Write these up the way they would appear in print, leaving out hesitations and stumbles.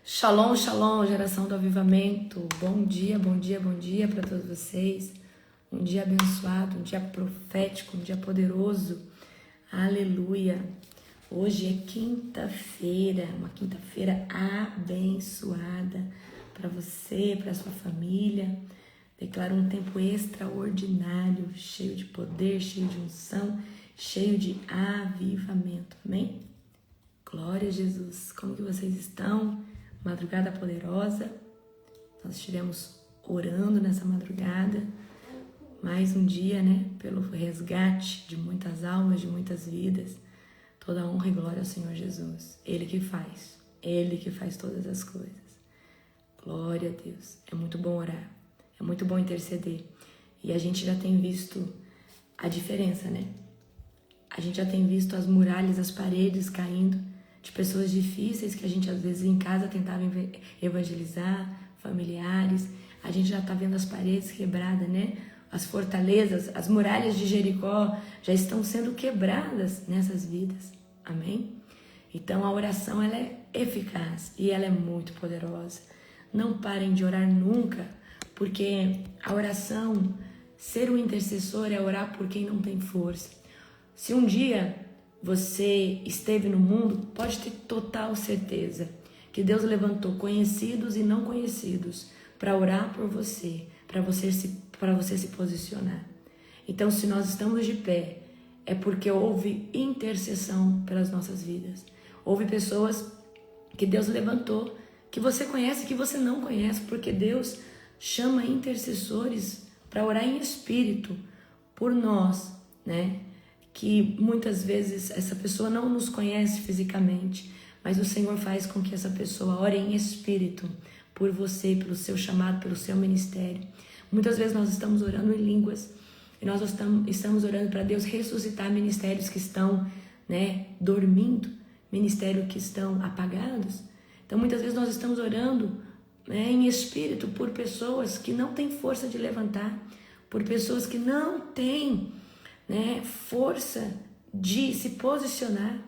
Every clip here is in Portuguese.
Shalom, shalom, geração do avivamento. Bom dia, bom dia, bom dia para todos vocês. Um dia abençoado, um dia profético, um dia poderoso. Aleluia. Hoje é quinta-feira, uma quinta-feira abençoada para você, para sua família. Declaro um tempo extraordinário, cheio de poder, cheio de unção, cheio de avivamento. Amém? Glória a Jesus. Como que vocês estão? Madrugada poderosa. Nós estivemos orando nessa madrugada. Mais um dia, né? Pelo resgate de muitas almas, de muitas vidas. Toda honra e glória ao Senhor Jesus. Ele que faz todas as coisas. Glória a Deus. É muito bom orar. É muito bom interceder. E a gente já tem visto a diferença, né? A gente já tem visto as muralhas, as paredes caindo de pessoas difíceis que a gente às vezes em casa tentava evangelizar, familiares. A gente já está vendo as paredes quebradas, né? As fortalezas, as muralhas de Jericó já estão sendo quebradas nessas vidas. Amém? Então a oração ela é eficaz e ela é muito poderosa. Não parem de orar nunca, porque a oração, ser um intercessor é orar por quem não tem força. Se um dia você esteve no mundo, pode ter total certeza que Deus levantou conhecidos e não conhecidos para orar por você, para você se posicionar. Então, se nós estamos de pé, é porque houve intercessão pelas nossas vidas. Houve pessoas que Deus levantou, que você conhece e que você não conhece, porque Deus chama intercessores para orar em espírito por nós, né? Que muitas vezes essa pessoa não nos conhece fisicamente, mas o Senhor faz com que essa pessoa ore em espírito por você, pelo seu chamado, pelo seu ministério. Muitas vezes nós estamos orando em línguas e nós estamos orando para Deus ressuscitar ministérios que estão, né, dormindo, ministérios que estão apagados. Então muitas vezes nós estamos orando, né, em espírito por pessoas que não têm força de levantar, por pessoas que não têm, né, força de se posicionar.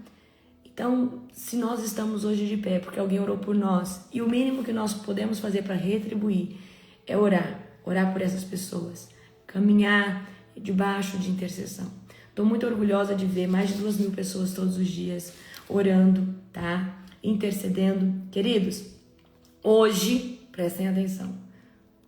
Então, se nós estamos hoje de pé porque alguém orou por nós, e o mínimo que nós podemos fazer para retribuir é orar por essas pessoas, caminhar debaixo de intercessão. Estou muito orgulhosa de ver mais de 2.000 pessoas todos os dias orando, tá? Intercedendo. Queridos, hoje, prestem atenção,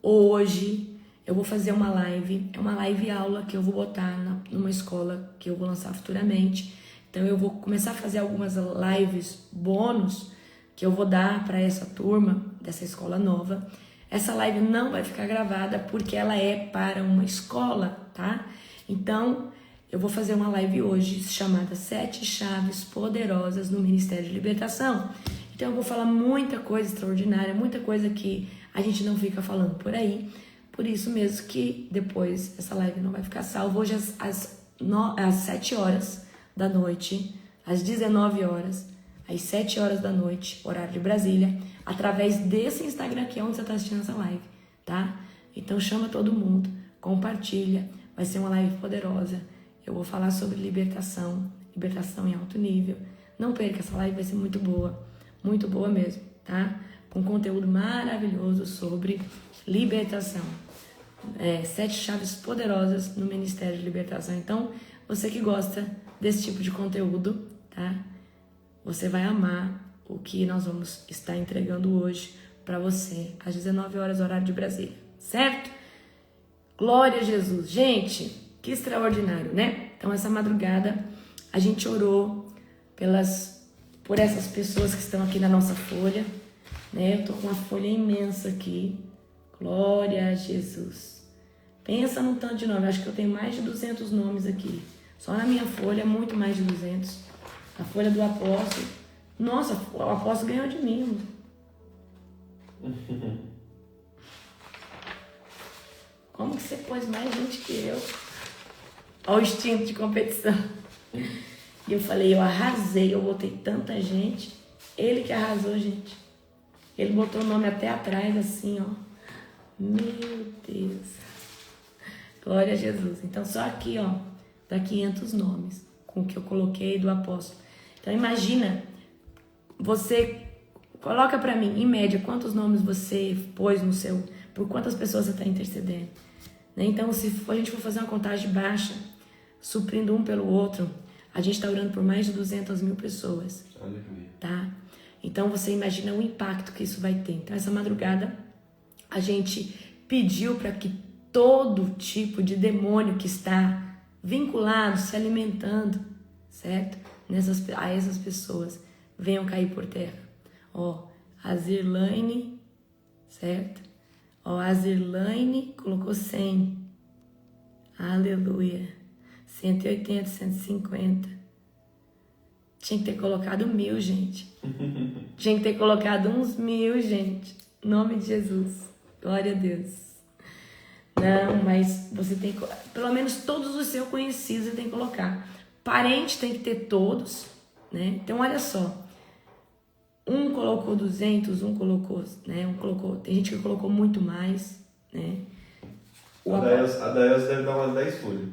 hoje eu vou fazer uma live, é uma live aula que eu vou botar numa escola que eu vou lançar futuramente. Então eu vou começar a fazer algumas lives bônus que eu vou dar para essa turma dessa escola nova. Essa live não vai ficar gravada porque ela é para uma escola, tá? Então eu vou fazer uma live hoje chamada 7 Chaves Poderosas no Ministério de Libertação. Então eu vou falar muita coisa extraordinária, muita coisa que a gente não fica falando por aí. Por isso mesmo que depois essa live não vai ficar salva. Hoje às 7 horas da noite, às 19 horas, às 7 horas da noite, horário de Brasília, através desse Instagram aqui, onde você está assistindo essa live, tá? Então chama todo mundo, compartilha, vai ser uma live poderosa. Eu vou falar sobre libertação em alto nível. Não perca, essa live vai ser muito boa mesmo, tá? Com conteúdo maravilhoso sobre libertação. 7 chaves poderosas no Ministério de Libertação. Então, você que gosta desse tipo de conteúdo, tá? Você vai amar o que nós vamos estar entregando hoje para você, às 19 horas, horário de Brasília, certo? Glória a Jesus. Gente, que extraordinário, né? Então, essa madrugada, a gente orou por essas pessoas que estão aqui na nossa folha, né? Eu tô com uma folha imensa aqui. Glória a Jesus. Pensa num tanto de nome. Acho que eu tenho mais de 200 nomes aqui. Só na minha folha, muito mais de 200. A folha do apóstolo. Nossa, o apóstolo ganhou de mim. Como que você pôs mais gente que eu? Olha o instinto de competição. E eu falei, eu arrasei, eu botei tanta gente. Ele que arrasou, gente. Ele botou o nome até atrás, assim, ó. Meu Deus. Glória a Jesus. Então, só aqui, ó, dá 500 nomes com o que eu coloquei do apóstolo. Então, imagina você Coloca para mim, em média, quantos nomes você pôs no seu, por quantas pessoas você está intercedendo. Né? Então, se a gente for fazer uma contagem baixa, suprindo um pelo outro, a gente está orando por mais de 200 mil pessoas. Aleluia. Tá? Então, você imagina o impacto que isso vai ter. Então, essa madrugada, a gente pediu para que todo tipo de demônio que está vinculado, se alimentando, certo? A essas pessoas, venham cair por terra. Ó, a Zirlaine, certo? Ó, a Zirlaine colocou 100. Aleluia. 180, 150. Tinha que ter colocado 1000, gente. Tinha que ter colocado uns 1000, gente. Em nome de Jesus. Glória a Deus. Não, mas você tem que... Pelo menos todos os seus conhecidos você tem que colocar. Parente tem que ter todos, né? Então, olha só. Um colocou 200, um colocou, né? Tem gente que colocou muito mais, né? A da Elza deve dar umas 10 folhas.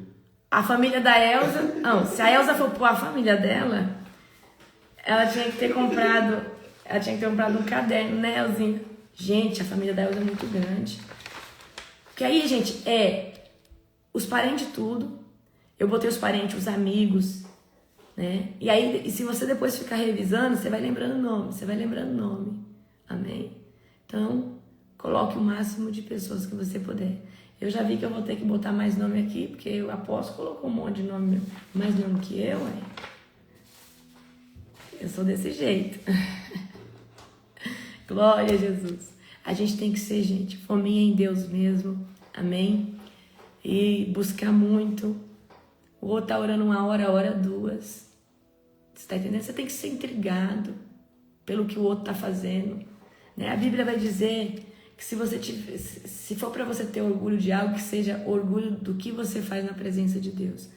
A família da Elza... Não, se a Elza for pôr a família dela, ela tinha que ter comprado um caderno, né, Elzinha? Gente, a família da Elza é muito grande. Porque aí, gente, os parentes tudo. Eu botei os parentes, os amigos, né? E aí, se você depois ficar revisando, você vai lembrando o nome. Amém? Então, coloque o máximo de pessoas que você puder. Eu já vi que eu vou ter que botar mais nome aqui, porque o apóstolo colocou um monte de nome, mais nome que eu, Eu sou desse jeito. Glória a Jesus. A gente tem que ser, gente, fominha em Deus mesmo. Amém? E buscar muito. O outro tá orando 1 hora, a hora 2. Você tá entendendo? Você tem que ser intrigado pelo que o outro tá fazendo. Né? A Bíblia vai dizer que se for para você ter orgulho de algo, que seja orgulho do que você faz na presença de Deus.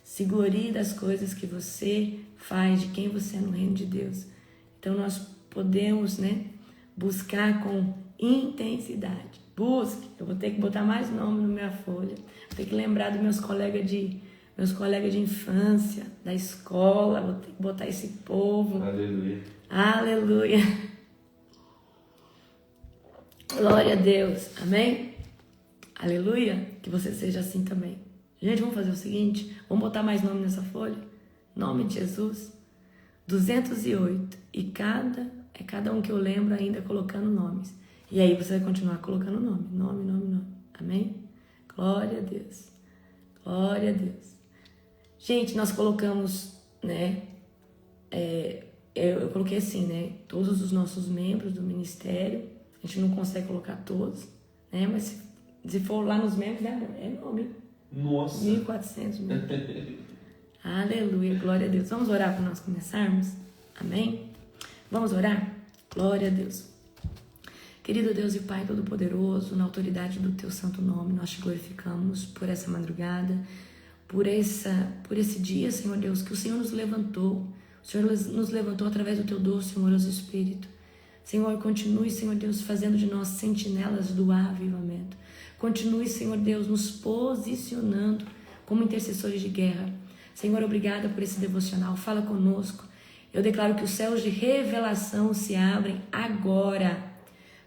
Se glorie das coisas que você faz, de quem você é no reino de Deus. Então nós podemos, né, buscar com intensidade. Busque. Eu vou ter que botar mais nome na minha folha. Vou ter que lembrar dos meus colegas de infância, da escola. Vou ter que botar esse povo. Aleluia. Aleluia. Glória a Deus. Amém? Aleluia. Que você seja assim também. Gente, vamos fazer o seguinte. Vamos botar mais nome nessa folha. Nome de Jesus. 208. E cada um que eu lembro ainda colocando nomes. E aí você vai continuar colocando nome. Nome. Amém? Glória a Deus. Glória a Deus. Gente, nós colocamos, né? Eu coloquei assim, né? Todos os nossos membros do ministério. A gente não consegue colocar todos, né? Mas se for lá nos membros, é nome. Nossa. 1.400 membros. Aleluia, glória a Deus. Vamos orar para nós começarmos? Amém? Vamos orar? Glória a Deus. Querido Deus e Pai Todo-Poderoso, na autoridade do Teu santo nome, nós Te glorificamos por essa madrugada, por esse dia, Senhor Deus, que o Senhor nos levantou. O Senhor nos levantou através do Teu doce e amoroso Espírito. Senhor, continue, Senhor Deus, fazendo de nós sentinelas do avivamento. Continue, Senhor Deus, nos posicionando como intercessores de guerra. Senhor, obrigada por esse devocional. Fala conosco. Eu declaro que os céus de revelação se abrem agora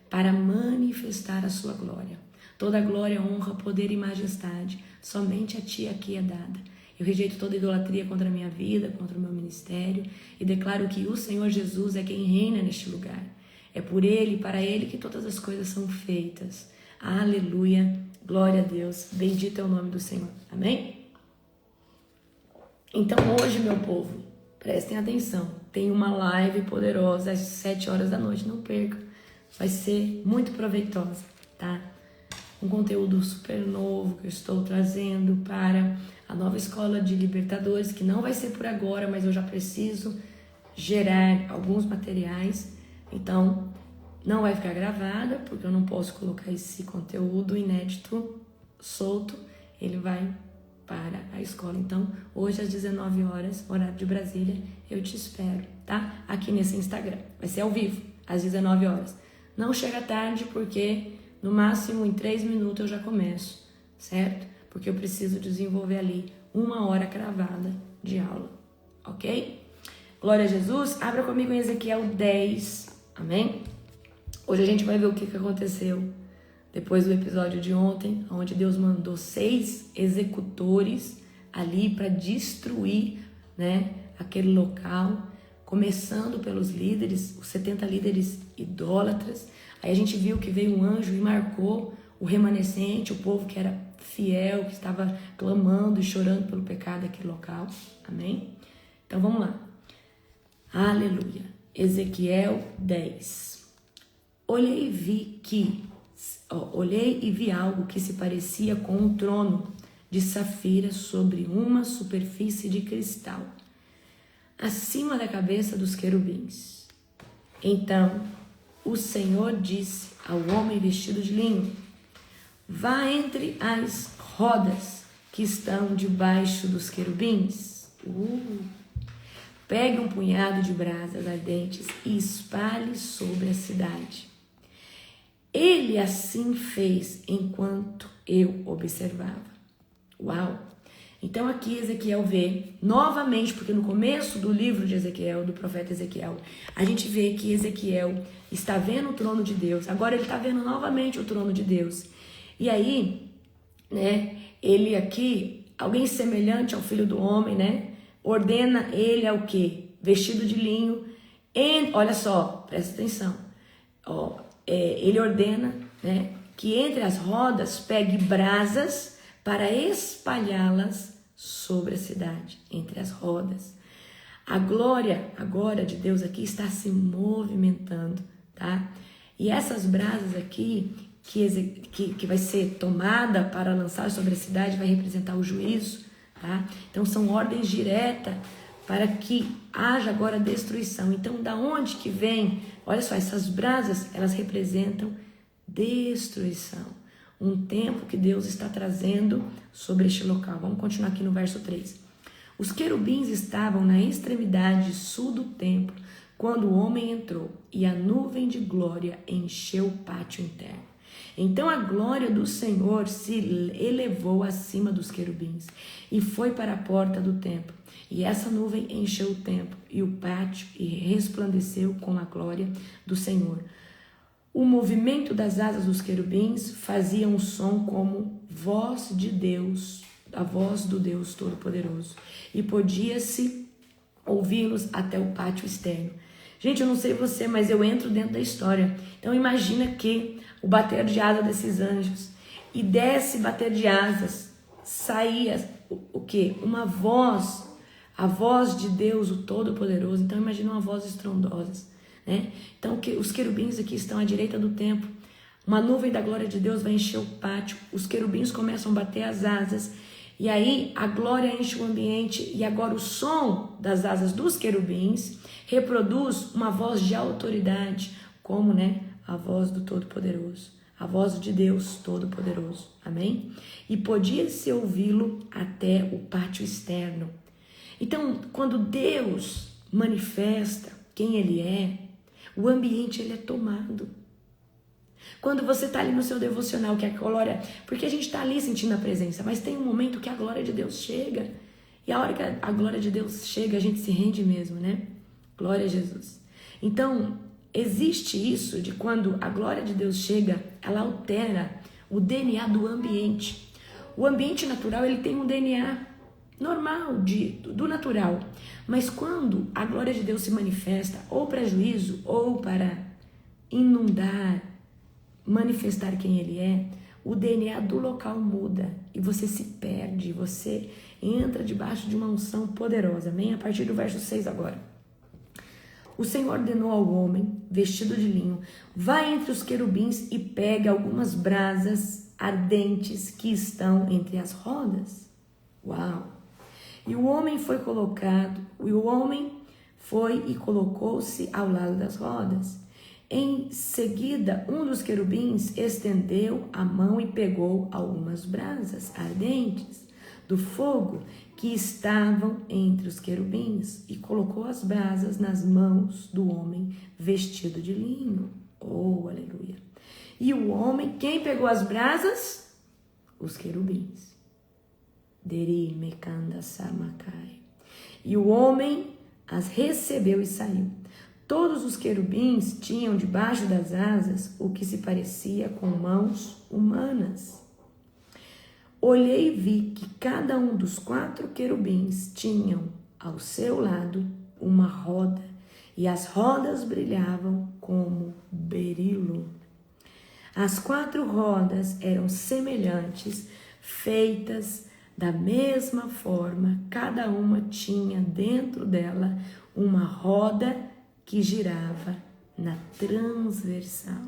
para manifestar a sua glória. Toda glória, honra, poder e majestade, somente a Ti aqui é dada. Eu rejeito toda idolatria contra a minha vida, contra o meu ministério e declaro que o Senhor Jesus é quem reina neste lugar. É por Ele e para Ele que todas as coisas são feitas. Aleluia, glória a Deus, bendito é o nome do Senhor. Amém? Então hoje, meu povo, prestem atenção, tem uma live poderosa às 7 horas da noite, não perca. Vai ser muito proveitosa, tá? Um conteúdo super novo que eu estou trazendo para a nova escola de libertadores, que não vai ser por agora, mas eu já preciso gerar alguns materiais. Então, não vai ficar gravada, porque eu não posso colocar esse conteúdo inédito, solto. Ele vai para a escola. Então, hoje às 19 horas, horário de Brasília, eu te espero, tá? Aqui nesse Instagram. Vai ser ao vivo, às 19 horas. Não chega tarde, porque no máximo em 3 minutos eu já começo, certo? Porque eu preciso desenvolver ali 1 hora cravada de aula, ok? Glória a Jesus. Abra comigo em Ezequiel 10. Amém? Hoje a gente vai ver o que aconteceu depois do episódio de ontem, onde Deus mandou 6 executores ali para destruir, né, aquele local, começando pelos líderes, os 70 líderes idólatras. Aí a gente viu que veio um anjo e marcou o remanescente, o povo que era fiel, que estava clamando e chorando pelo pecado daquele local. Amém? Então vamos lá. Aleluia. Ezequiel 10. Olhei e vi algo que se parecia com um trono de safira sobre uma superfície de cristal, acima da cabeça dos querubins. Então o Senhor disse ao homem vestido de linho: vá entre as rodas que estão debaixo dos querubins. Pegue um punhado de brasas ardentes e espalhe sobre a cidade. Ele assim fez enquanto eu observava. Uau! Então aqui Ezequiel vê novamente, porque no começo do livro de Ezequiel, do profeta Ezequiel, a gente vê que Ezequiel está vendo o trono de Deus. Agora ele está vendo novamente o trono de Deus. E aí, né, ele aqui, alguém semelhante ao Filho do Homem, né, ordena ele ao quê? Vestido de linho. Olha só, presta atenção. Ele ordena, né, que entre as rodas pegue brasas para espalhá-las sobre a cidade, entre as rodas. A glória agora de Deus aqui está se movimentando, tá? E essas brasas aqui, que vai ser tomada para lançar sobre a cidade, vai representar o juízo, tá? Então são ordens diretas para que haja agora destruição. Então da onde que vem? Olha só, essas brasas, elas representam destruição. Um tempo que Deus está trazendo sobre este local. Vamos continuar aqui no verso 3. Os querubins estavam na extremidade sul do templo quando o homem entrou e a nuvem de glória encheu o pátio interno. Então a glória do Senhor se elevou acima dos querubins e foi para a porta do templo. E essa nuvem encheu o templo e o pátio e resplandeceu com a glória do Senhor. O movimento das asas dos querubins fazia um som como voz de Deus, a voz do Deus Todo-Poderoso. E podia-se ouvi-los até o pátio externo. Gente, eu não sei você, mas eu entro dentro da história. Então imagina que o bater de asas desses anjos, e desse bater de asas saía o quê? Uma voz, a voz de Deus, o Todo-Poderoso. Então imagina uma voz estrondosa, né? Então os querubins aqui estão à direita do templo. Uma nuvem da glória de Deus vai encher o pátio. Os querubins começam a bater as asas. E aí a glória enche o ambiente. E agora o som das asas dos querubins reproduz uma voz de autoridade, como, né, a voz do Todo-Poderoso, a voz de Deus Todo-Poderoso. Amém? E podia-se ouvi-lo até o pátio externo. Então, quando Deus manifesta quem Ele é, o ambiente ele é tomado. Quando você está ali no seu devocional, que a glória... Porque a gente está ali sentindo a presença, mas tem um momento que a glória de Deus chega. E a hora que a glória de Deus chega, a gente se rende mesmo, né? Glória a Jesus. Então, existe isso de quando a glória de Deus chega, ela altera o DNA do ambiente. O ambiente natural, ele tem um DNA normal, do natural. Mas quando a glória de Deus se manifesta, ou para juízo, ou para inundar, manifestar quem Ele é, o DNA do local muda e você se perde, você entra debaixo de uma unção poderosa. Amém? A partir do verso 6 agora. O Senhor ordenou ao homem, vestido de linho, vá entre os querubins e pegue algumas brasas ardentes que estão entre as rodas. Uau! E o homem foi e colocou-se ao lado das rodas. Em seguida, um dos querubins estendeu a mão e pegou algumas brasas ardentes do fogo que estavam entre os querubins e colocou as brasas nas mãos do homem vestido de linho. Oh, aleluia! E o homem, quem pegou as brasas? Os querubins. Deri mekanda samakai. E o homem as recebeu e saiu. Todos os querubins tinham debaixo das asas o que se parecia com mãos humanas. Olhei e vi que cada um dos 4 querubins tinham ao seu lado uma roda, e as rodas brilhavam como berilo. As 4 rodas eram semelhantes, feitas da mesma forma, cada uma tinha dentro dela uma roda que girava na transversal.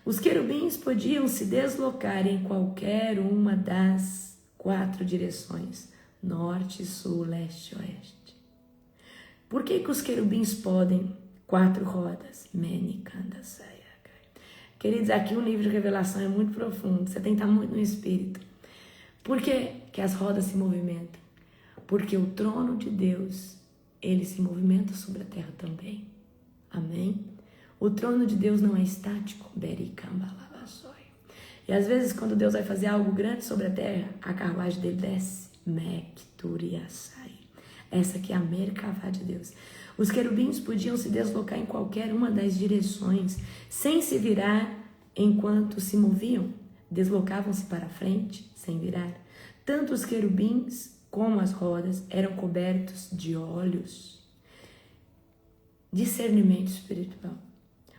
Os querubins podiam se deslocar em qualquer uma das 4 direções, norte, sul, leste, oeste. Por que os querubins podem 4 rodas? Queridos, aqui o livro de Revelação é muito profundo, você tem que estar muito no Espírito. Por que as rodas se movimentam? Porque o trono de Deus, ele se movimenta sobre a terra também. Amém? O trono de Deus não é estático. E às vezes, quando Deus vai fazer algo grande sobre a terra, a carruagem dele desce. Essa aqui é a Merkavá de Deus. Os querubins podiam se deslocar em qualquer uma das direções, sem se virar enquanto se moviam. Deslocavam-se para frente, sem virar. Tanto os querubins como as rodas eram cobertos de olhos. Discernimento espiritual.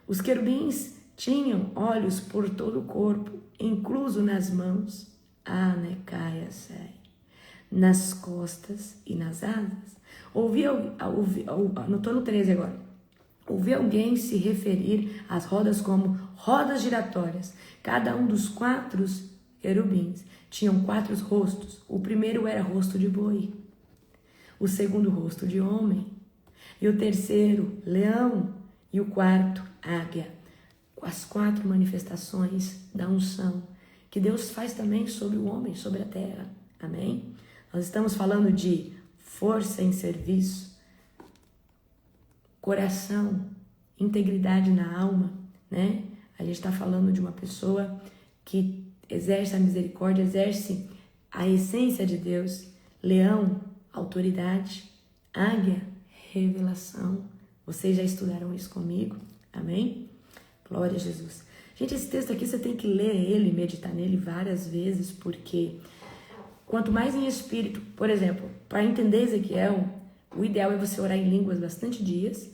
Os querubins tinham olhos por todo o corpo, incluso nas mãos, nas costas e nas asas. Não estou no 13 agora. Ouvi alguém se referir às rodas como rodas giratórias. Cada um dos 4 querubins tinham 4 rostos. O primeiro era rosto de boi, o segundo rosto de homem, e o terceiro leão, e o quarto águia. As 4 manifestações da unção que Deus faz também sobre o homem, sobre a terra. Amém? Nós estamos falando de força em serviço, coração, integridade na alma, né? A gente está falando de uma pessoa que exerce a misericórdia, exerce a essência de Deus. Leão, autoridade. Águia, revelação. Vocês já estudaram isso comigo? Amém? Glória a Jesus. Gente, esse texto aqui você tem que ler ele, meditar nele várias vezes, porque quanto mais em espírito, por exemplo, para entender Ezequiel, o ideal é você orar em línguas bastante dias,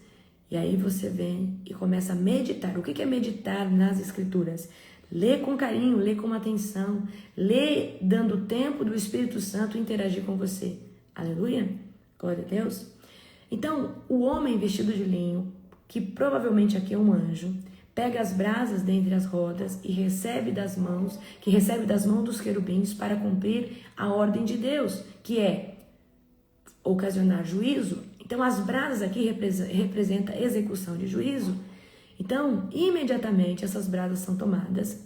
e aí você vem e começa a meditar. O que é meditar nas escrituras? Lê com carinho, lê com atenção, lê dando tempo do Espírito Santo interagir com você. Aleluia? Glória a Deus. Então, o homem vestido de linho, que provavelmente aqui é um anjo, pega as brasas dentre as rodas e recebe das mãos dos querubins para cumprir a ordem de Deus, que é ocasionar juízo. Então, as brasas aqui representam a execução de juízo. Então, imediatamente essas brasas são tomadas,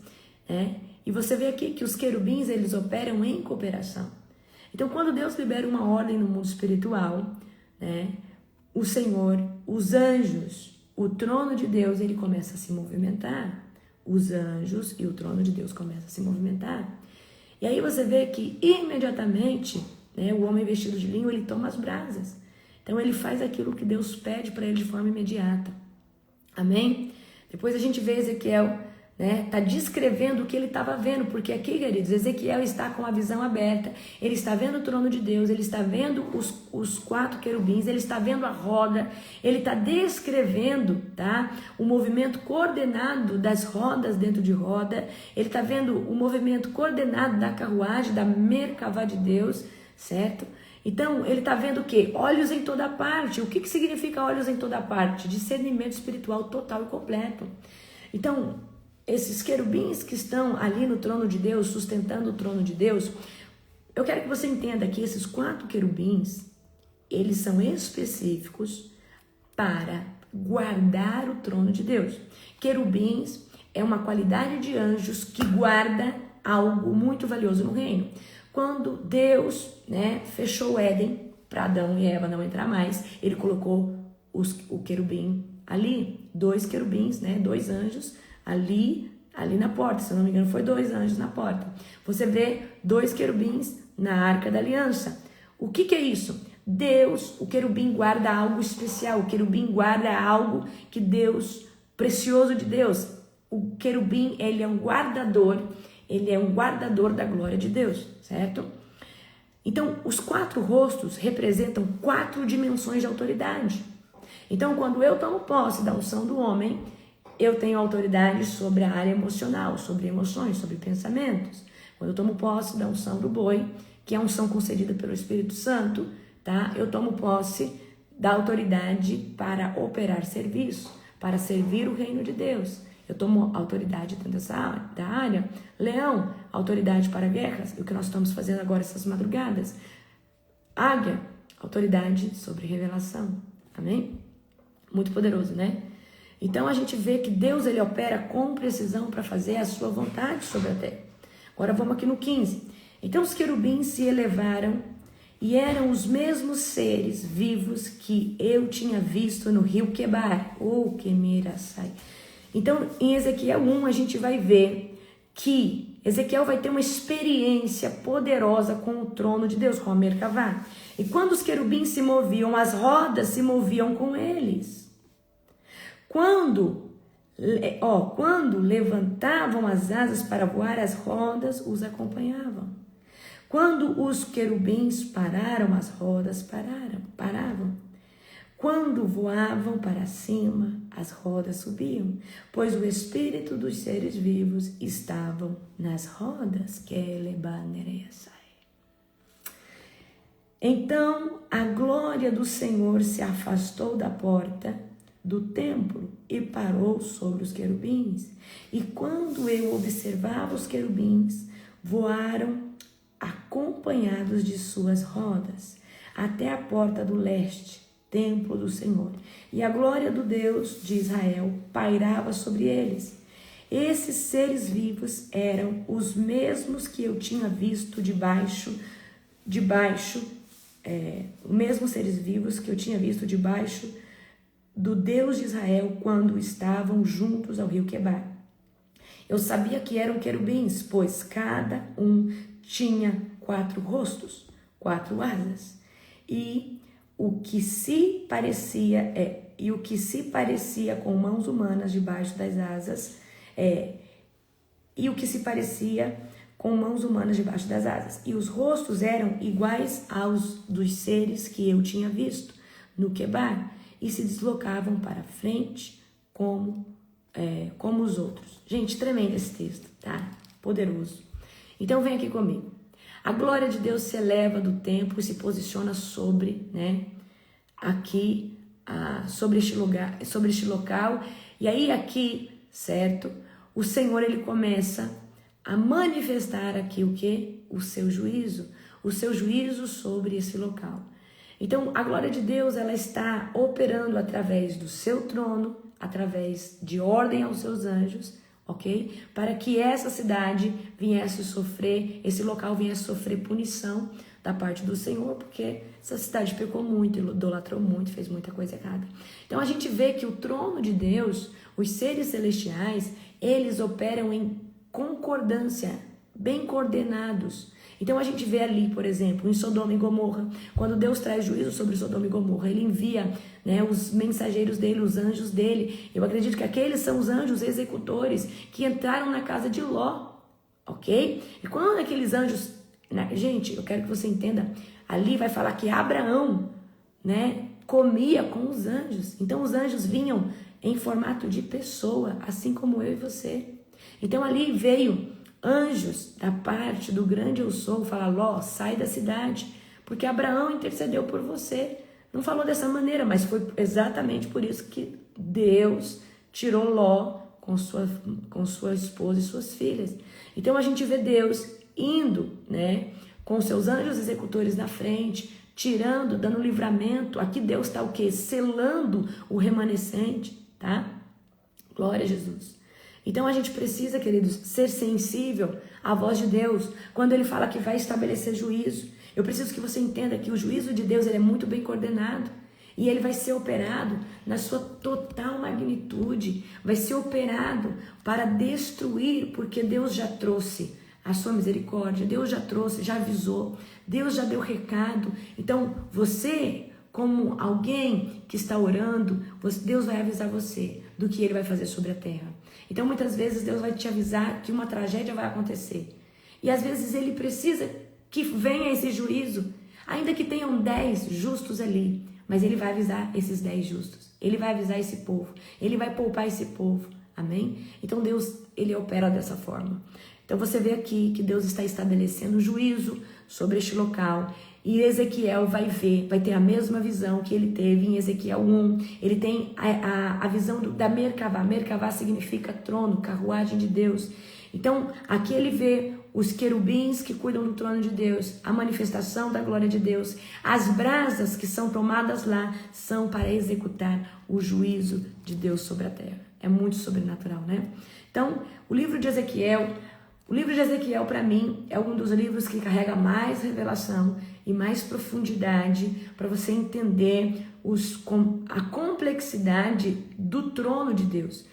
né? E você vê aqui que os querubins, eles operam em cooperação. Então, quando Deus libera uma ordem no mundo espiritual, né? O Senhor, os anjos, o trono de Deus, ele começa a se movimentar. Os anjos e o trono de Deus começam a se movimentar. E aí você vê que imediatamente, né, o homem vestido de linho, ele toma as brasas. Então ele faz aquilo que Deus pede para ele de forma imediata. Amém? Depois a gente vê Ezequiel, né, tá descrevendo o que ele estava vendo, porque aqui, queridos, Ezequiel está com a visão aberta, ele está vendo o trono de Deus, ele está vendo os 4 querubins, ele está vendo a roda, ele está descrevendo, tá, o movimento coordenado das rodas dentro de roda, ele está vendo o movimento coordenado da carruagem, da Merkavá de Deus, certo? Então, ele está vendo o quê? Olhos em toda parte. O que significa olhos em toda parte? Discernimento espiritual total e completo. Então, esses querubins que estão ali no trono de Deus, sustentando o trono de Deus, eu quero que você entenda que esses 4 querubins, eles são específicos para guardar o trono de Deus. Querubins é uma qualidade de anjos que guarda algo muito valioso no reino. Quando Deus, né, fechou o Éden para Adão e Eva não entrar mais, ele colocou o querubim ali, 2 querubins, né, 2 anjos ali na porta. Se eu não me engano, foi 2 anjos na porta. Você vê 2 querubins na Arca da Aliança. O que é isso? Deus, o querubim guarda algo especial, o querubim guarda algo que Deus, precioso de Deus. O querubim, ele é um guardador da glória de Deus, certo? Então, os 4 rostos representam 4 dimensões de autoridade. Então, quando eu tomo posse da unção do homem, eu tenho autoridade sobre a área emocional, sobre emoções, sobre pensamentos. Quando eu tomo posse da unção do boi, que é a unção concedida pelo Espírito Santo, tá? Eu tomo posse da autoridade para operar serviço, para servir o reino de Deus. Eu tomo autoridade dentro da área. Leão, autoridade para guerras, o que nós estamos fazendo agora essas madrugadas. Águia, autoridade sobre revelação. Amém? Muito poderoso, né? Então a gente vê que Deus, ele opera com precisão para fazer a sua vontade sobre a terra. Agora vamos aqui no 15. Então os querubins se elevaram e eram os mesmos seres vivos que eu tinha visto no rio Quebar. Oh, que miraçai. Então em Ezequiel 1 a gente vai ver que Ezequiel vai ter uma experiência poderosa com o trono de Deus, com a Merkavá. E quando os querubins se moviam, as rodas se moviam com eles. Quando levantavam as asas para voar, as rodas os acompanhavam. Quando os querubins pararam, as rodas paravam. Quando voavam para cima, as rodas subiam, pois o espírito dos seres vivos estavam nas rodas. Então a glória do Senhor se afastou da porta do templo e parou sobre os querubins. E quando eu observava os querubins, voaram acompanhados de suas rodas até a porta do leste, templo do Senhor. E a glória do Deus de Israel pairava sobre eles. Esses seres vivos eram os mesmos que eu tinha visto os mesmos seres vivos que eu tinha visto debaixo do Deus de Israel quando estavam juntos ao rio Quebar. Eu sabia que eram querubins, pois cada um tinha 4 rostos, 4 asas, e o que se parecia com mãos humanas debaixo das asas, e os rostos eram iguais aos dos seres que eu tinha visto no Quebar, e se deslocavam para frente como os outros. Gente, tremendo esse texto, tá? Poderoso. Então vem aqui comigo. A glória de Deus se eleva do templo e se posiciona sobre este local. E aí aqui, certo? O Senhor, ele começa a manifestar aqui o quê? O seu juízo sobre esse local. Então, a glória de Deus, ela está operando através do seu trono, através de ordem aos seus anjos, ok? Para que essa cidade esse local viesse sofrer punição da parte do Senhor, porque essa cidade pecou muito, idolatrou muito, fez muita coisa errada. Então, a gente vê que o trono de Deus, os seres celestiais, eles operam em concordância, bem coordenados. Então a gente vê ali, por exemplo, em Sodoma e Gomorra, quando Deus traz juízo sobre Sodoma e Gomorra, ele envia os mensageiros dele, os anjos dele. Eu acredito que aqueles são os anjos executores que entraram na casa de Ló, ok? E quando aqueles anjos... Gente, eu quero que você entenda, ali vai falar que Abraão, comia com os anjos. Então os anjos vinham em formato de pessoa, assim como eu e você. Então ali veio anjos da parte do grande eu sou, fala: Ló, sai da cidade, porque Abraão intercedeu por você. Não falou dessa maneira, mas foi exatamente por isso que Deus tirou Ló com sua esposa e suas filhas. Então a gente vê Deus indo, com seus anjos executores na frente, tirando, dando livramento. Aqui Deus está o quê? Selando o remanescente, tá? Glória a Jesus. Então a gente precisa, queridos, ser sensível à voz de Deus quando Ele fala que vai estabelecer juízo. Eu preciso que você entenda que o juízo de Deus, ele é muito bem coordenado e ele vai ser operado na sua total magnitude, vai ser operado para destruir, porque Deus já trouxe a sua misericórdia, Deus já trouxe, já avisou, Deus já deu recado. Então, você, como alguém que está orando, Deus vai avisar você do que Ele vai fazer sobre a terra. Então, muitas vezes, Deus vai te avisar que uma tragédia vai acontecer. E, às vezes, Ele precisa que venha esse juízo, ainda que tenham 10 justos ali, mas Ele vai avisar esses 10 justos. Ele vai avisar esse povo. Ele vai poupar esse povo. Amém? Então, Deus, Ele opera dessa forma. Então, você vê aqui que Deus está estabelecendo juízo sobre este local. E Ezequiel vai ter a mesma visão que ele teve em Ezequiel 1. Ele tem a visão da Merkavá. Merkavá significa trono, carruagem de Deus. Então, aqui ele vê os querubins que cuidam do trono de Deus, a manifestação da glória de Deus. As brasas que são tomadas lá são para executar o juízo de Deus sobre a terra. É muito sobrenatural, né? Então, o livro de Ezequiel, para mim, é um dos livros que carrega mais revelação e mais profundidade para você entender a complexidade do trono de Deus.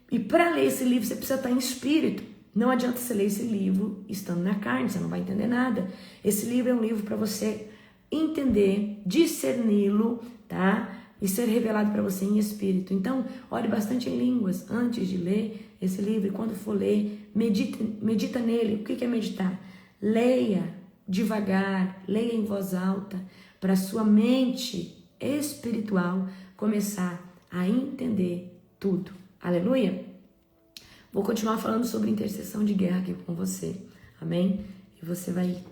E para ler esse livro, você precisa estar em espírito. Não adianta você ler esse livro estando na carne, você não vai entender nada. Esse livro é um livro para você entender, discerni-lo, tá? E ser revelado para você em espírito. Então, ore bastante em línguas antes de ler esse livro. E quando for ler, medita nele. O que é meditar? Leia devagar, leia em voz alta, para a sua mente espiritual começar a entender tudo. Aleluia? Vou continuar falando sobre intercessão de guerra aqui com você. Amém? E você vai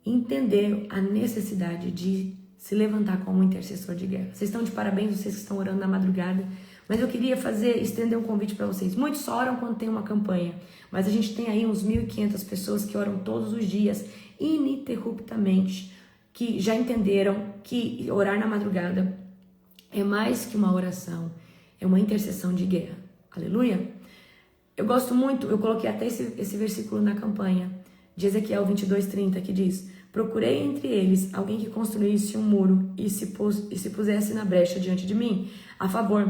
entender a necessidade de se levantar como intercessor de guerra. Vocês estão de parabéns, vocês que estão orando na madrugada. Mas eu queria estender um convite para vocês. Muitos só oram quando tem uma campanha. Mas a gente tem aí uns 1.500 pessoas que oram todos os dias, ininterruptamente, que já entenderam que orar na madrugada é mais que uma oração, é uma intercessão de guerra. Aleluia? Eu gosto muito, eu coloquei até esse versículo na campanha, de Ezequiel 22:30, que diz: procurei entre eles alguém que construísse um muro e se pusesse na brecha diante de mim, a favor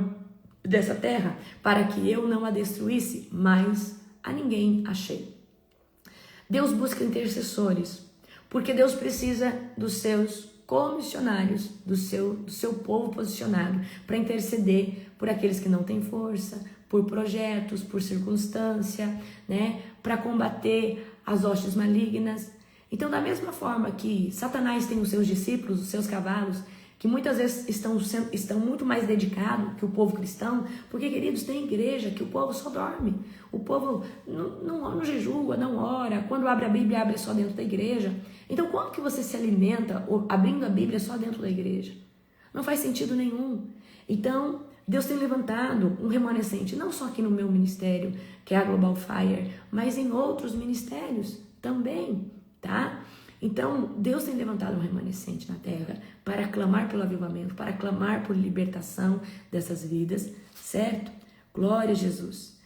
dessa terra, para que eu não a destruísse, mas a ninguém achei. Deus busca intercessores, porque Deus precisa dos seus comissionários, do seu povo posicionado, para interceder por aqueles que não têm força, por projetos, por circunstância, né, para combater as hostes malignas. Então, da mesma forma que Satanás tem os seus discípulos, os seus cavalos, que muitas vezes estão muito mais dedicados que o povo cristão, porque, queridos, tem igreja que o povo só dorme, o povo não jejua, não ora, quando abre a Bíblia, abre só dentro da igreja. Então, como que você se alimenta abrindo a Bíblia só dentro da igreja? Não faz sentido nenhum. Então, Deus tem levantado um remanescente, não só aqui no meu ministério, que é a Global Fire, mas em outros ministérios também, tá? Então, Deus tem levantado um remanescente na terra para clamar pelo avivamento, para clamar por libertação dessas vidas, certo? Glória a Jesus.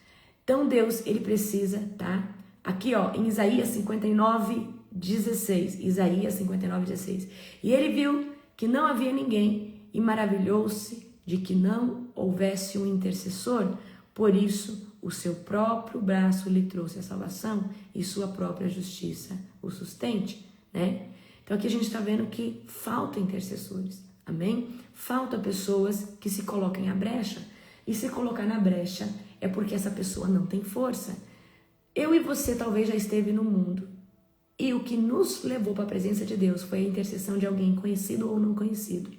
Então, Deus, Ele precisa, tá? Aqui, ó, em Isaías 59:16. Isaías 59:16. E ele viu que não havia ninguém e maravilhou-se de que não houvesse um intercessor. Por isso, o seu próprio braço lhe trouxe a salvação e sua própria justiça o sustente. Né? Então aqui a gente está vendo que falta intercessores, amém? Falta pessoas que se coloquem à brecha, e se colocar na brecha é porque essa pessoa não tem força. Eu e você talvez já esteve no mundo, e o que nos levou para a presença de Deus foi a intercessão de alguém conhecido ou não conhecido,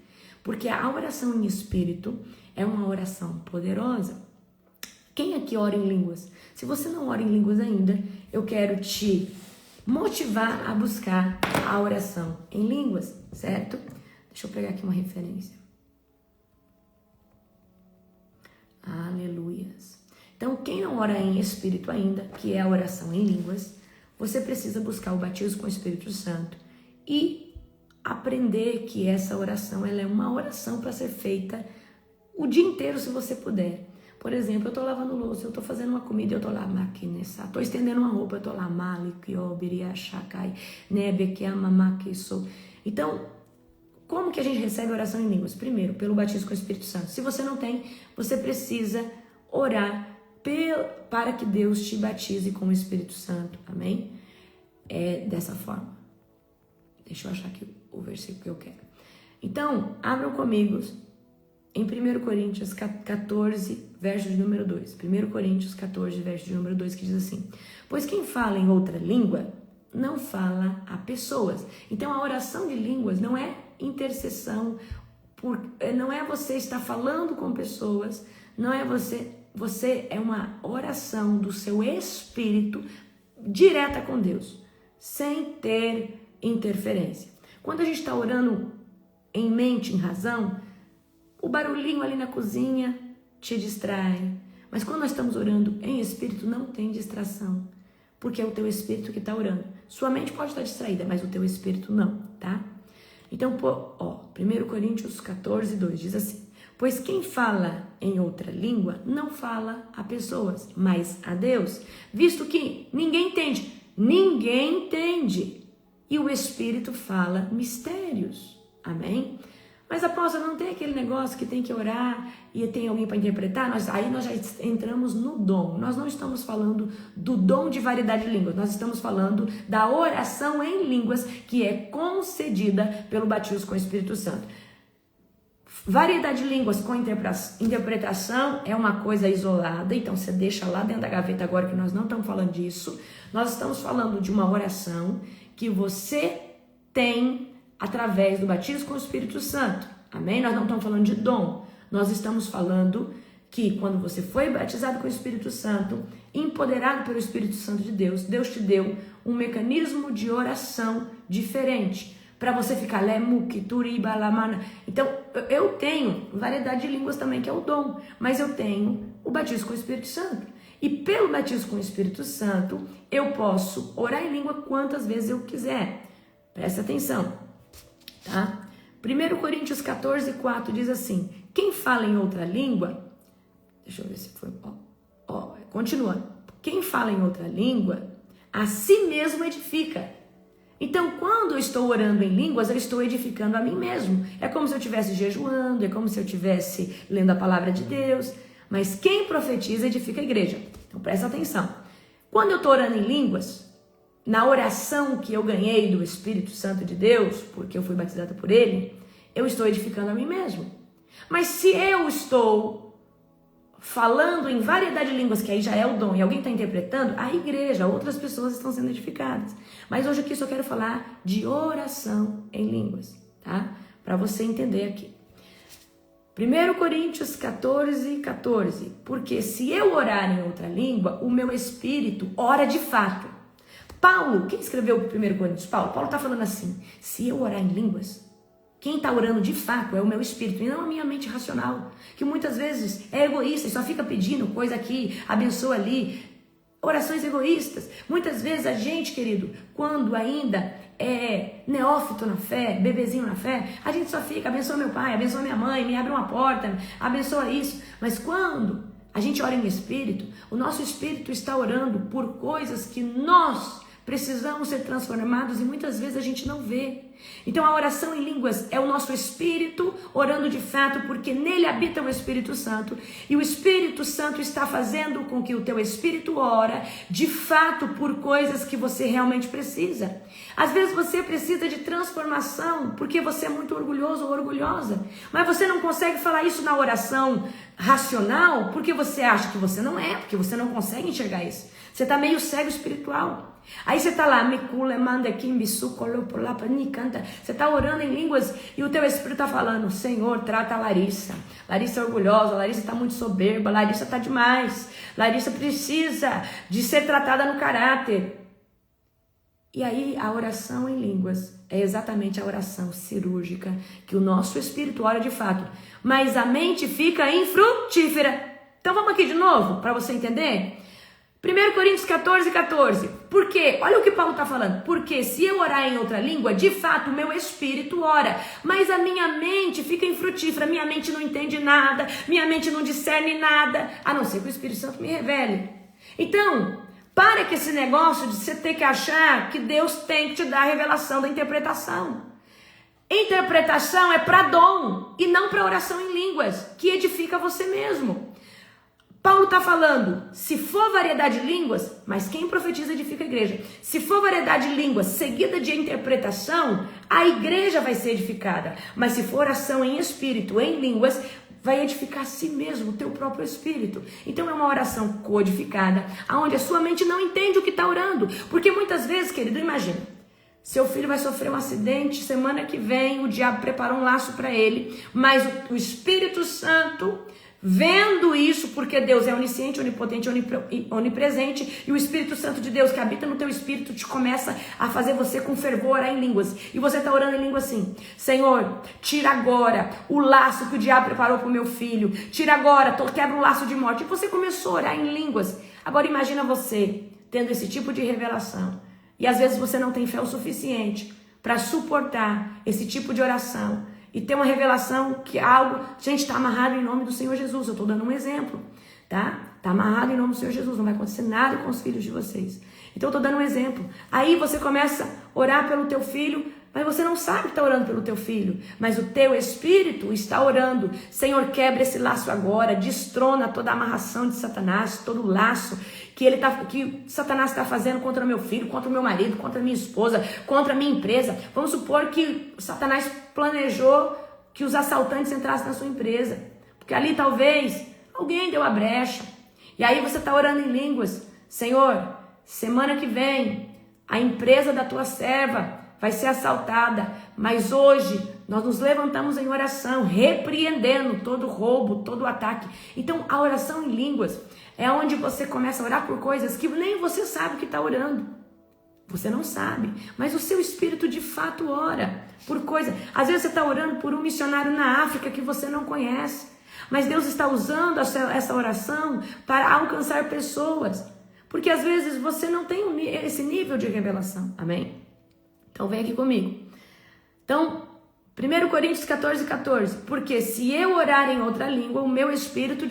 porque a oração em espírito é uma oração poderosa. Quem aqui ora em línguas? Se você não ora em línguas ainda, eu quero te motivar a buscar a oração em línguas, certo? Deixa eu pegar aqui uma referência. Aleluias. Então, quem não ora em espírito ainda, que é a oração em línguas, você precisa buscar o batismo com o Espírito Santo e aprender que essa oração ela é uma oração para ser feita o dia inteiro, se você puder. Por exemplo, eu tô lavando louça, eu tô fazendo uma comida, eu tô lá, tô estendendo uma roupa, eu tô lá, Então, como que a gente recebe oração em línguas? Primeiro, pelo batismo com o Espírito Santo. Se você não tem, você precisa orar para que Deus te batize com o Espírito Santo, amém? é dessa forma. Deixa eu achar aqui o versículo que eu quero. Então, abram comigo em 1 Coríntios 14, verso de número 2. 1 Coríntios 14, verso de número 2, que diz assim: pois quem fala em outra língua não fala a pessoas. Então, a oração de línguas não é intercessão, não é você estar falando com pessoas, não é você é uma oração do seu espírito direta com Deus, sem ter interferência. Quando a gente está orando em mente, em razão, o barulhinho ali na cozinha te distrai. Mas quando nós estamos orando em espírito, não tem distração, porque é o teu espírito que está orando. Sua mente pode estar distraída, mas o teu espírito não, tá? Então, 1 Coríntios 14, 2 diz assim: pois quem fala em outra língua não fala a pessoas, mas a Deus, visto que ninguém entende, e o Espírito fala mistérios. Amém? Mas, apóstolo, não tem aquele negócio que tem que orar e tem alguém para interpretar? Aí nós já entramos no dom. Nós não estamos falando do dom de variedade de línguas. Nós estamos falando da oração em línguas que é concedida pelo batismo com o Espírito Santo. Variedade de línguas com interpretação é uma coisa isolada. Então, você deixa lá dentro da gaveta agora, que nós não estamos falando disso. Nós estamos falando de uma oração que você tem através do batismo com o Espírito Santo. Amém? Nós não estamos falando de dom. Nós estamos falando que quando você foi batizado com o Espírito Santo, empoderado pelo Espírito Santo de Deus, Deus te deu um mecanismo de oração diferente, para você ficar Então, eu tenho variedade de línguas também, que é o dom, mas eu tenho o batismo com o Espírito Santo. E pelo batismo com o Espírito Santo, eu posso orar em língua quantas vezes eu quiser. Presta atenção. Tá? 1 Coríntios 14, 4 diz assim: quem fala em outra língua, deixa eu ver se foi, continuando, quem fala em outra língua, a si mesmo edifica. Então, quando eu estou orando em línguas, eu estou edificando a mim mesmo. É como se eu estivesse jejuando, é como se eu estivesse lendo a palavra de Deus. Mas quem profetiza edifica a igreja. Então, presta atenção. Quando eu estou orando em línguas, na oração que eu ganhei do Espírito Santo de Deus, porque eu fui batizada por Ele, eu estou edificando a mim mesmo. Mas se eu estou falando em variedade de línguas, que aí já é o dom, e alguém está interpretando, a igreja, outras pessoas estão sendo edificadas. Mas hoje aqui só quero falar de oração em línguas, tá? Para você entender aqui. 1 Coríntios 14, 14. Porque se eu orar em outra língua, o meu espírito ora de fato. Paulo, quem escreveu o 1 Coríntios? Paulo está falando assim: se eu orar em línguas, quem está orando de fato é o meu espírito e não a minha mente racional, que muitas vezes é egoísta e só fica pedindo coisa aqui, abençoa ali, orações egoístas. Muitas vezes a gente, querido, quando ainda é neófito na fé, bebezinho na fé, a gente só fica: abençoa meu pai, abençoa minha mãe, me abre uma porta, abençoa isso. Mas quando a gente ora em espírito, o nosso espírito está orando por coisas que nós precisamos ser transformados e muitas vezes a gente não vê. Então a oração em línguas é o nosso espírito orando de fato, porque nele habita o Espírito Santo. E o Espírito Santo está fazendo com que o teu espírito ora de fato por coisas que você realmente precisa. Às vezes você precisa de transformação porque você é muito orgulhoso ou orgulhosa. Mas você não consegue falar isso na oração racional porque você acha que você não é, porque você não consegue enxergar isso. Você está meio cego espiritual. Aí você está lá, você está orando em línguas e o teu espírito está falando: Senhor, trata a Larissa. Larissa é orgulhosa, Larissa está muito soberba, Larissa está demais. Larissa precisa de ser tratada no caráter. E aí a oração em línguas é exatamente a oração cirúrgica que o nosso espírito ora de fato, mas a mente fica infrutífera. Então vamos aqui de novo para você entender. 1 Coríntios 14, 14. Por quê? Olha o que Paulo está falando. Porque se eu orar em outra língua, de fato o meu espírito ora, mas a minha mente fica infrutífera, minha mente não entende nada, minha mente não discerne nada, a não ser que o Espírito Santo me revele. Então, para com esse negócio de você ter que achar que Deus tem que te dar a revelação da interpretação. Interpretação é para dom e não para oração em línguas, que edifica você mesmo. Paulo está falando, se for variedade de línguas, mas quem profetiza edifica a igreja. Se for variedade de línguas seguida de interpretação, a igreja vai ser edificada. Mas se for oração em espírito, em línguas, vai edificar a si mesmo, o teu próprio espírito. Então é uma oração codificada, onde a sua mente não entende o que está orando. Porque muitas vezes, querido, imagina, seu filho vai sofrer um acidente, semana que vem o diabo preparou um laço para ele, mas o Espírito Santo, vendo isso, porque Deus é onisciente, onipotente, onipresente, e o Espírito Santo de Deus que habita no teu espírito te começa a fazer você com fervor orar em línguas, e você está orando em língua assim: Senhor, tira agora o laço que o diabo preparou para o meu filho, tira agora, quebra o laço de morte, e você começou a orar em línguas. Agora imagina você tendo esse tipo de revelação, e às vezes você não tem fé o suficiente para suportar esse tipo de oração, e ter uma revelação que algo, gente, está amarrado em nome do Senhor Jesus. Eu estou dando um exemplo, tá? Está amarrado em nome do Senhor Jesus. Não vai acontecer nada com os filhos de vocês. Então eu estou dando um exemplo. Aí você começa a orar pelo teu filho, mas você não sabe que está orando pelo teu filho. Mas o teu espírito está orando. Senhor, quebra esse laço agora. Destrona toda a amarração de Satanás, todo o laço que Satanás está fazendo contra o meu filho, contra o meu marido, contra a minha esposa, contra a minha empresa. Vamos supor que Satanás planejou que os assaltantes entrassem na sua empresa, porque ali talvez alguém deu a brecha, e aí você está orando em línguas: Senhor, semana que vem a empresa da tua serva vai ser assaltada, mas hoje nós nos levantamos em oração, repreendendo todo roubo, todo ataque. Então a oração em línguas é onde você começa a orar por coisas que nem você sabe que está orando. Você não sabe, mas o seu espírito de fato ora por coisa. Às vezes você está orando por um missionário na África que você não conhece, mas Deus está usando essa oração para alcançar pessoas, porque às vezes você não tem esse nível de revelação. Amém? Então vem aqui comigo. Então, 1 Coríntios 14:14, porque se eu orar em outra língua, o meu espírito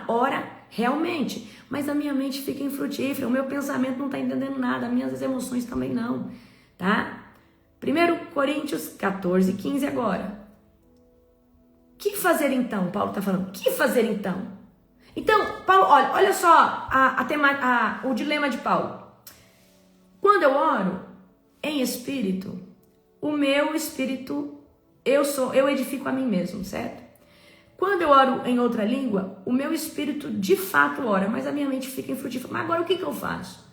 ora realmente, mas a minha mente fica infrutífera, o meu pensamento não está entendendo nada, as minhas emoções também não, tá? 1 Coríntios 14:15 agora. O que fazer então? Paulo está falando, o que fazer então? Então, Paulo, olha só o dilema de Paulo. Quando eu oro em espírito, o meu espírito, eu edifico a mim mesmo, certo? Quando eu oro em outra língua, o meu espírito de fato ora, mas a minha mente fica infrutífera. Mas agora o que eu faço?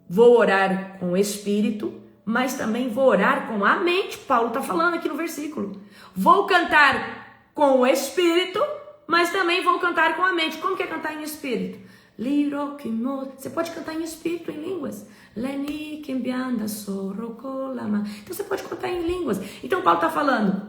Vou orar com o espírito, mas também vou orar com a mente. Paulo está falando aqui no versículo. Vou cantar com o espírito, mas também vou cantar com a mente. Como que é cantar em espírito? Você pode cantar em espírito, em línguas. Então você pode cantar em línguas. Então Paulo está falando,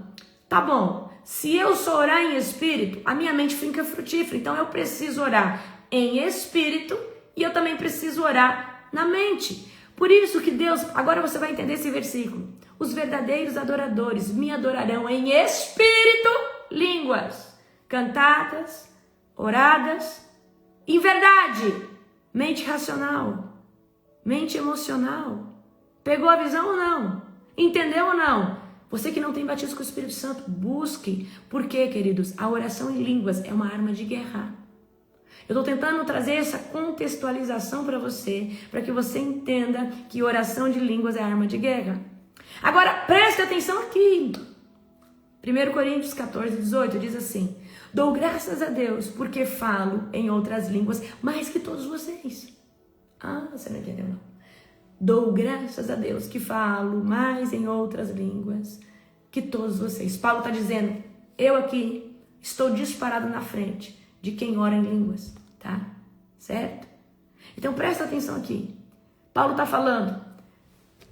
tá bom, se eu só orar em espírito, a minha mente fica frutífera. Então eu preciso orar em espírito e eu também preciso orar na mente. Por isso que Deus, agora você vai entender esse versículo. Os verdadeiros adoradores me adorarão em espírito, línguas, cantadas, oradas, em verdade, mente racional, mente emocional. Pegou a visão ou não? Entendeu ou não? Você que não tem batismo com o Espírito Santo, busque. Porque, queridos, a oração em línguas é uma arma de guerra. Eu estou tentando trazer essa contextualização para você, para que você entenda que oração de línguas é arma de guerra. Agora, preste atenção aqui. 1 Coríntios 14:18 diz assim: dou graças a Deus porque falo em outras línguas mais que todos vocês. Ah, você não entendeu não. Dou graças a Deus que falo mais em outras línguas que todos vocês. Paulo está dizendo, eu aqui estou disparado na frente de quem ora em línguas, tá? Certo? Então presta atenção aqui. Paulo está falando,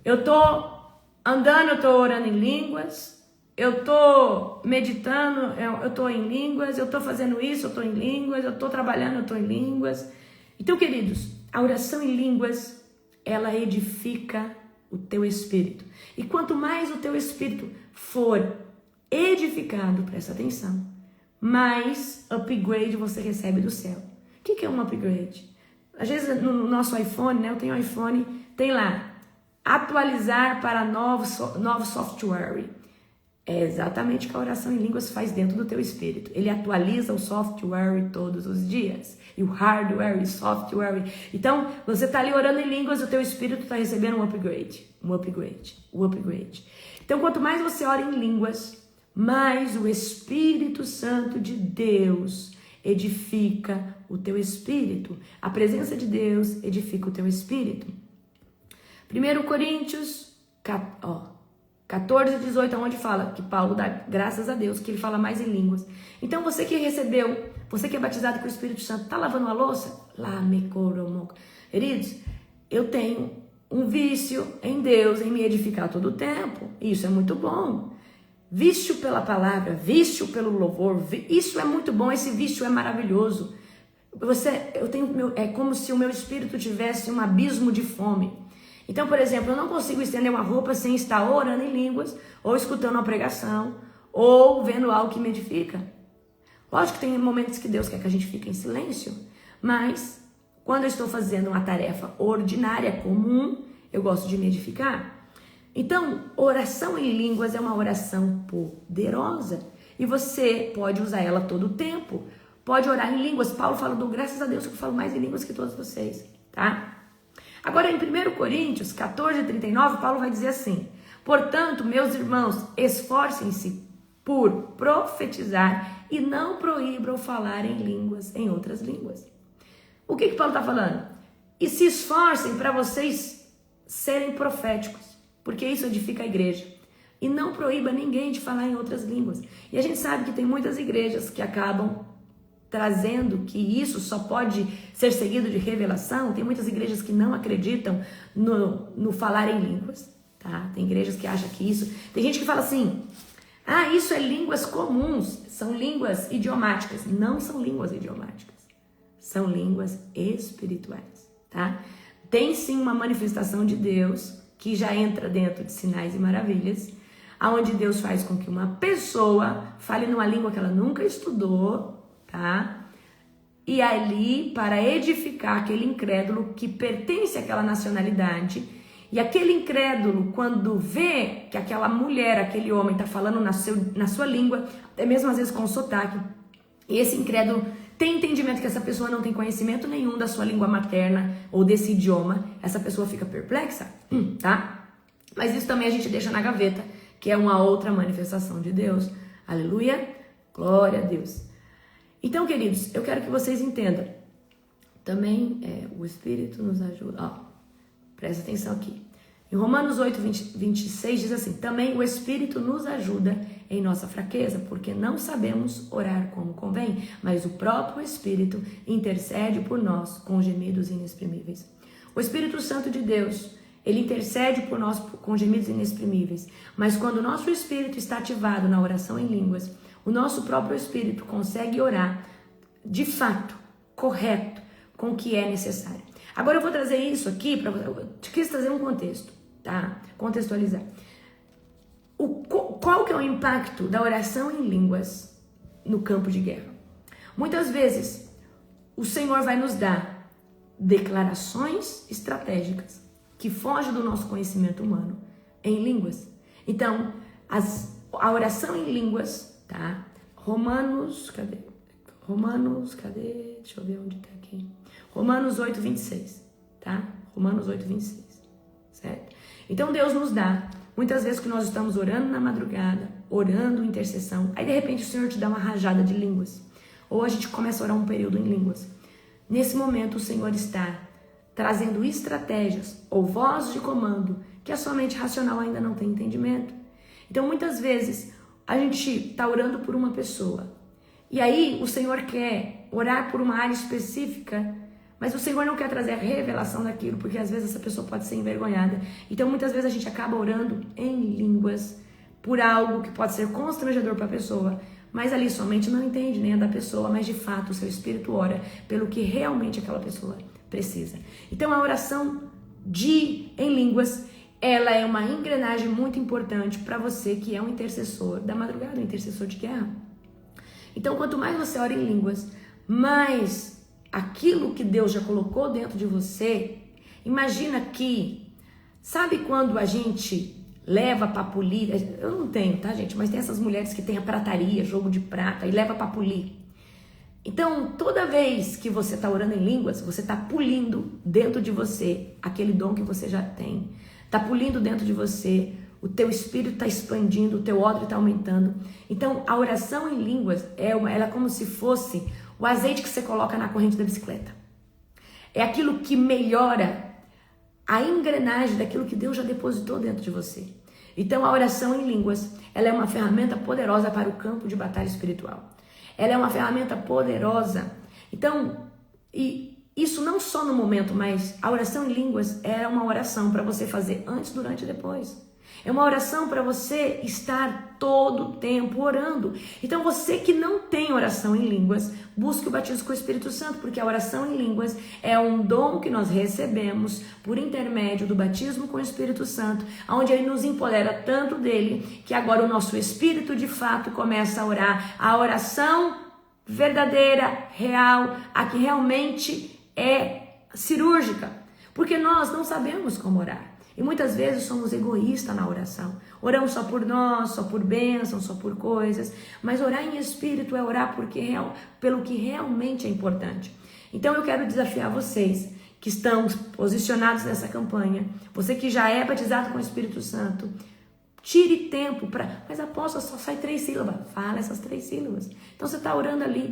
eu estou andando, eu estou orando em línguas, eu estou meditando, eu estou em línguas, eu estou fazendo isso, eu estou em línguas, eu estou trabalhando, eu estou em línguas. Então, queridos, a oração em línguas, ela edifica o teu espírito. E quanto mais o teu espírito for edificado, presta atenção, mais upgrade você recebe do céu. O que é um upgrade? Às vezes no nosso iPhone, né? Eu tenho um iPhone, tem lá, atualizar para novo software. É exatamente o que a oração em línguas faz dentro do teu espírito. Ele atualiza o software todos os dias. E o hardware e software. Então, você está ali orando em línguas, o teu espírito está recebendo um upgrade. Então, quanto mais você ora em línguas, mais o Espírito Santo de Deus edifica o teu espírito. A presença de Deus edifica o teu espírito. 1 Coríntios 14, 18, onde fala que Paulo dá graças a Deus, que ele fala mais em línguas. Então você que recebeu, você que é batizado com o Espírito Santo, tá lavando a louça? Queridos, eu tenho um vício em Deus, em me edificar todo o tempo. Isso é muito bom. Vício pela palavra, vício pelo louvor, isso é muito bom, esse vício é maravilhoso. É como se o meu espírito tivesse um abismo de fome. Então, por exemplo, eu não consigo estender uma roupa sem estar orando em línguas, ou escutando uma pregação, ou vendo algo que me edifica. Lógico que tem momentos que Deus quer que a gente fique em silêncio, mas quando eu estou fazendo uma tarefa ordinária, comum, eu gosto de me edificar. Então, oração em línguas é uma oração poderosa, e você pode usar ela todo o tempo. Pode orar em línguas. Paulo fala, graças a Deus que eu falo mais em línguas que todos vocês, tá? Agora, em 1 Coríntios 14, 39, Paulo vai dizer assim: portanto, meus irmãos, esforcem-se por profetizar e não proíbam falar em línguas, em outras línguas. O que Paulo está falando? E se esforcem para vocês serem proféticos, porque isso edifica a igreja. E não proíba ninguém de falar em outras línguas. E a gente sabe que tem muitas igrejas que acabam trazendo que isso só pode ser seguido de revelação. Tem muitas igrejas que não acreditam no falar em línguas, tá? Tem igrejas que acham que isso... Tem gente que fala assim, isso é línguas comuns, são línguas idiomáticas. Não são línguas idiomáticas, são línguas espirituais, tá? Tem sim uma manifestação de Deus que já entra dentro de sinais e maravilhas, aonde Deus faz com que uma pessoa fale numa língua que ela nunca estudou, tá? E ali, para edificar aquele incrédulo que pertence àquela nacionalidade, e aquele incrédulo, quando vê que aquela mulher, aquele homem está falando na sua língua, até mesmo às vezes com sotaque, e esse incrédulo tem entendimento que essa pessoa não tem conhecimento nenhum da sua língua materna ou desse idioma, essa pessoa fica perplexa, tá? Mas isso também a gente deixa na gaveta, que é uma outra manifestação de Deus. Aleluia, glória a Deus. Então, queridos, eu quero que vocês entendam. Também o Espírito nos ajuda. Presta atenção aqui. Em Romanos 8, 26 diz assim: também o Espírito nos ajuda em nossa fraqueza, porque não sabemos orar como convém, mas o próprio Espírito intercede por nós com gemidos inexprimíveis. O Espírito Santo de Deus, ele intercede por nós com gemidos inexprimíveis, mas quando o nosso Espírito está ativado na oração em línguas, o nosso próprio Espírito consegue orar de fato, correto, com o que é necessário. Agora eu vou trazer isso aqui, eu quis trazer um contexto, tá? Contextualizar. Qual que é o impacto da oração em línguas no campo de guerra? Muitas vezes, o Senhor vai nos dar declarações estratégicas que fogem do nosso conhecimento humano em línguas. Então, a oração em línguas, tá? Romanos, cadê? Deixa eu ver onde tá aqui. Romanos 8, 26, tá? Romanos 8, 26, certo? Então, Deus nos dá, muitas vezes que nós estamos orando na madrugada, orando intercessão, aí de repente o Senhor te dá uma rajada de línguas, ou a gente começa a orar um período em línguas. Nesse momento, o Senhor está trazendo estratégias ou vozes de comando que a sua mente racional ainda não tem entendimento. Então, muitas vezes, a gente está orando por uma pessoa, e aí o Senhor quer orar por uma área específica, mas o Senhor não quer trazer a revelação daquilo, porque às vezes essa pessoa pode ser envergonhada. Então, muitas vezes a gente acaba orando em línguas por algo que pode ser constrangedor para a pessoa, mas ali somente não entende nem a da pessoa, mas de fato o seu espírito ora pelo que realmente aquela pessoa precisa. Então, a oração em línguas, ela é uma engrenagem muito importante para você que é um intercessor da madrugada, um intercessor de guerra. Então, quanto mais você ora em línguas, mais aquilo que Deus já colocou dentro de você, imagina que, sabe quando a gente leva pra polir. Eu não tenho, tá, gente? Mas tem essas mulheres que têm a prataria, jogo de prata, e leva pra polir. Então, toda vez que você está orando em línguas, você está pulindo dentro de você aquele dom que você já tem. Está pulindo dentro de você, o teu espírito está expandindo, o teu odre está aumentando. Então, a oração em línguas, ela é como se fosse o azeite que você coloca na corrente da bicicleta. É aquilo que melhora a engrenagem daquilo que Deus já depositou dentro de você. Então, a oração em línguas, ela é uma ferramenta poderosa para o campo de batalha espiritual. Ela é uma ferramenta poderosa. Então, e isso não só no momento, mas a oração em línguas é uma oração para você fazer antes, durante e depois. É uma oração para você estar todo o tempo orando. Então, você que não tem oração em línguas, busque o batismo com o Espírito Santo, porque a oração em línguas é um dom que nós recebemos por intermédio do batismo com o Espírito Santo, onde ele nos empodera tanto dele, que agora o nosso espírito de fato começa a orar. A oração verdadeira, real, a que realmente é cirúrgica, porque nós não sabemos como orar. E muitas vezes somos egoístas na oração. Oramos só por nós, só por bênçãos, só por coisas. Mas orar em espírito é orar pelo que realmente é importante. Então eu quero desafiar vocês que estão posicionados nessa campanha. Você que já é batizado com o Espírito Santo. Tire tempo para... Mas apóstolo, só sai 3 sílabas. Fala essas 3 sílabas. Então você está orando ali.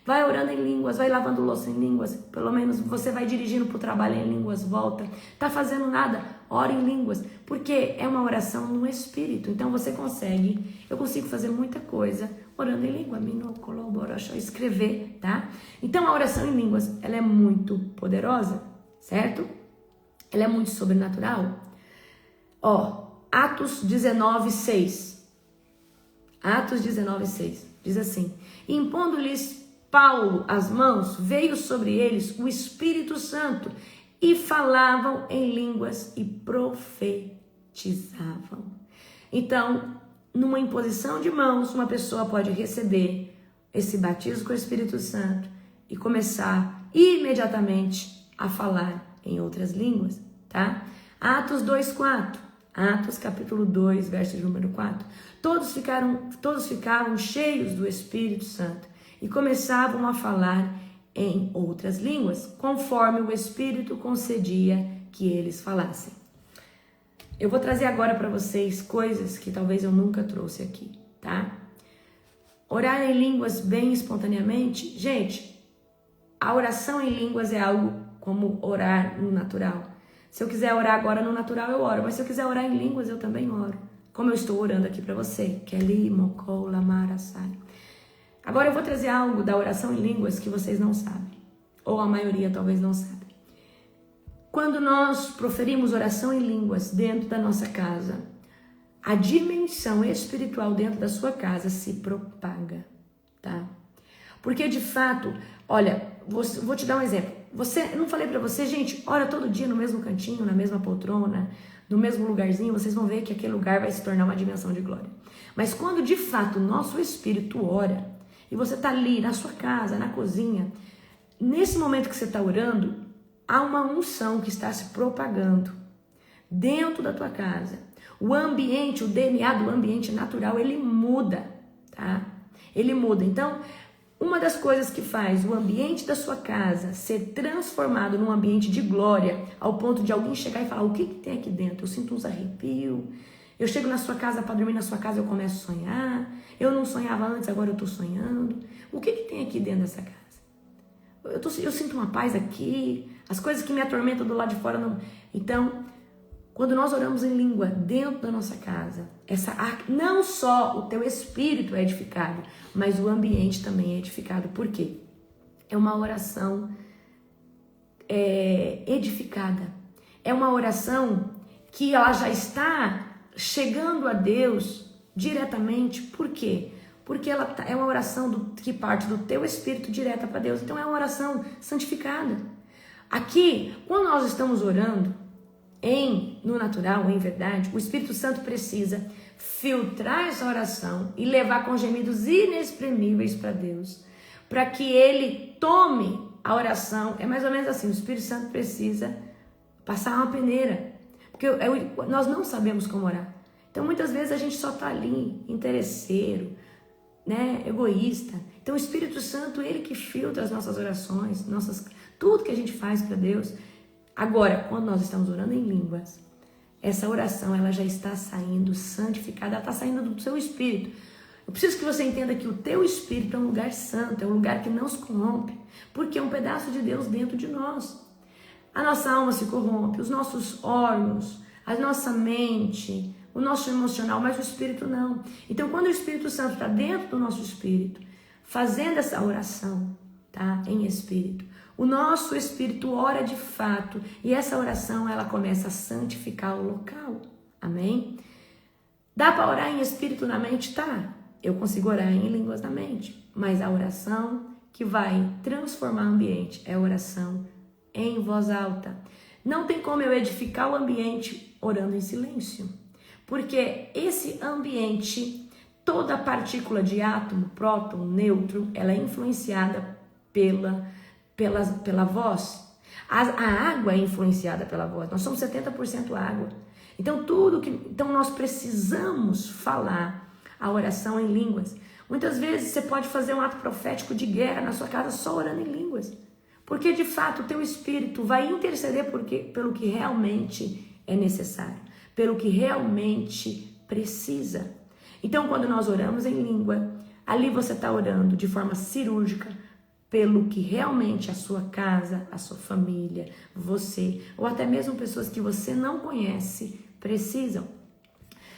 Vai orando em línguas. Vai lavando louça em línguas. Pelo menos você vai dirigindo para o trabalho em línguas. Volta. Está fazendo nada? Ora em línguas. Porque é uma oração no Espírito. Então você consegue. Eu consigo fazer muita coisa orando em língua. Escrever, tá? Então a oração em línguas, ela é muito poderosa. Certo? Ela é muito sobrenatural. Atos 19:6. Atos 19:6 diz assim: impondo-lhes Paulo as mãos, veio sobre eles o Espírito Santo e falavam em línguas e profetizavam. Então, numa imposição de mãos, uma pessoa pode receber esse batismo com o Espírito Santo e começar imediatamente a falar em outras línguas, tá? Atos 2:4. Atos capítulo 2, verso de número 4. Todos ficaram cheios do Espírito Santo e começavam a falar em outras línguas, conforme o Espírito concedia que eles falassem. Eu vou trazer agora para vocês coisas que talvez eu nunca trouxe aqui, tá? Orar em línguas bem espontaneamente. Gente, a oração em línguas é algo como orar no natural. Se eu quiser orar agora no natural, eu oro. Mas se eu quiser orar em línguas, eu também oro. Como eu estou orando aqui para você. Agora eu vou trazer algo da oração em línguas que vocês não sabem. Ou a maioria talvez não sabe. Quando nós proferimos oração em línguas dentro da nossa casa, a dimensão espiritual dentro da sua casa se propaga, tá? Porque de fato, olha, vou te dar um exemplo. Eu não falei pra você, gente, ora todo dia no mesmo cantinho, na mesma poltrona, no mesmo lugarzinho, vocês vão ver que aquele lugar vai se tornar uma dimensão de glória. Mas quando de fato o nosso espírito ora, e você tá ali na sua casa, na cozinha, nesse momento que você tá orando, há uma unção que está se propagando dentro da tua casa. O ambiente, o DNA do ambiente natural, ele muda, tá? Ele muda. Então, uma das coisas que faz o ambiente da sua casa ser transformado num ambiente de glória, ao ponto de alguém chegar e falar, o que tem aqui dentro? Eu sinto uns arrepios. Eu chego na sua casa, para dormir na sua casa, eu começo a sonhar. Eu não sonhava antes, agora eu estou sonhando. O que tem aqui dentro dessa casa? Eu sinto uma paz aqui. As coisas que me atormentam do lado de fora não... Então, quando nós oramos em língua dentro da nossa casa, não só o teu espírito é edificado, mas o ambiente também é edificado. Por quê? É uma oração edificada. É uma oração que ela já está chegando a Deus diretamente. Por quê? Porque ela é uma oração que parte do teu espírito direta para Deus. Então é uma oração santificada. Aqui, quando nós estamos orando, no natural, em verdade, o Espírito Santo precisa filtrar essa oração e levar com gemidos inexprimíveis para Deus, para que ele tome a oração. É mais ou menos assim, o Espírito Santo precisa passar uma peneira. Porque nós não sabemos como orar. Então, muitas vezes a gente só está ali, interesseiro, né, egoísta. Então, o Espírito Santo, ele que filtra as nossas orações, tudo que a gente faz para Deus. Agora, quando nós estamos orando em línguas, essa oração, ela já está saindo santificada, ela está saindo do seu espírito. Eu preciso que você entenda que o teu espírito é um lugar santo, é um lugar que não se corrompe, porque é um pedaço de Deus dentro de nós. A nossa alma se corrompe, os nossos órgãos, a nossa mente, o nosso emocional, mas o espírito não. Então, quando o Espírito Santo está dentro do nosso espírito, fazendo essa oração, tá? Em espírito, o nosso espírito ora de fato, e essa oração, ela começa a santificar o local. Amém? Dá para orar em espírito na mente? Tá. Eu consigo orar em línguas na mente, mas a oração que vai transformar o ambiente é a oração em voz alta. Não tem como eu edificar o ambiente orando em silêncio, porque esse ambiente, toda partícula de átomo, próton, nêutron, ela é influenciada pela voz. A água é influenciada pela voz. Nós somos 70% água. Então, então nós precisamos falar a oração em línguas. Muitas vezes você pode fazer um ato profético de guerra na sua casa só orando em línguas. Porque de fato o teu espírito vai interceder pelo que realmente é necessário, pelo que realmente precisa. Então, quando nós oramos em língua, ali você está orando de forma cirúrgica pelo que realmente a sua casa, a sua família, você, ou até mesmo pessoas que você não conhece, precisam.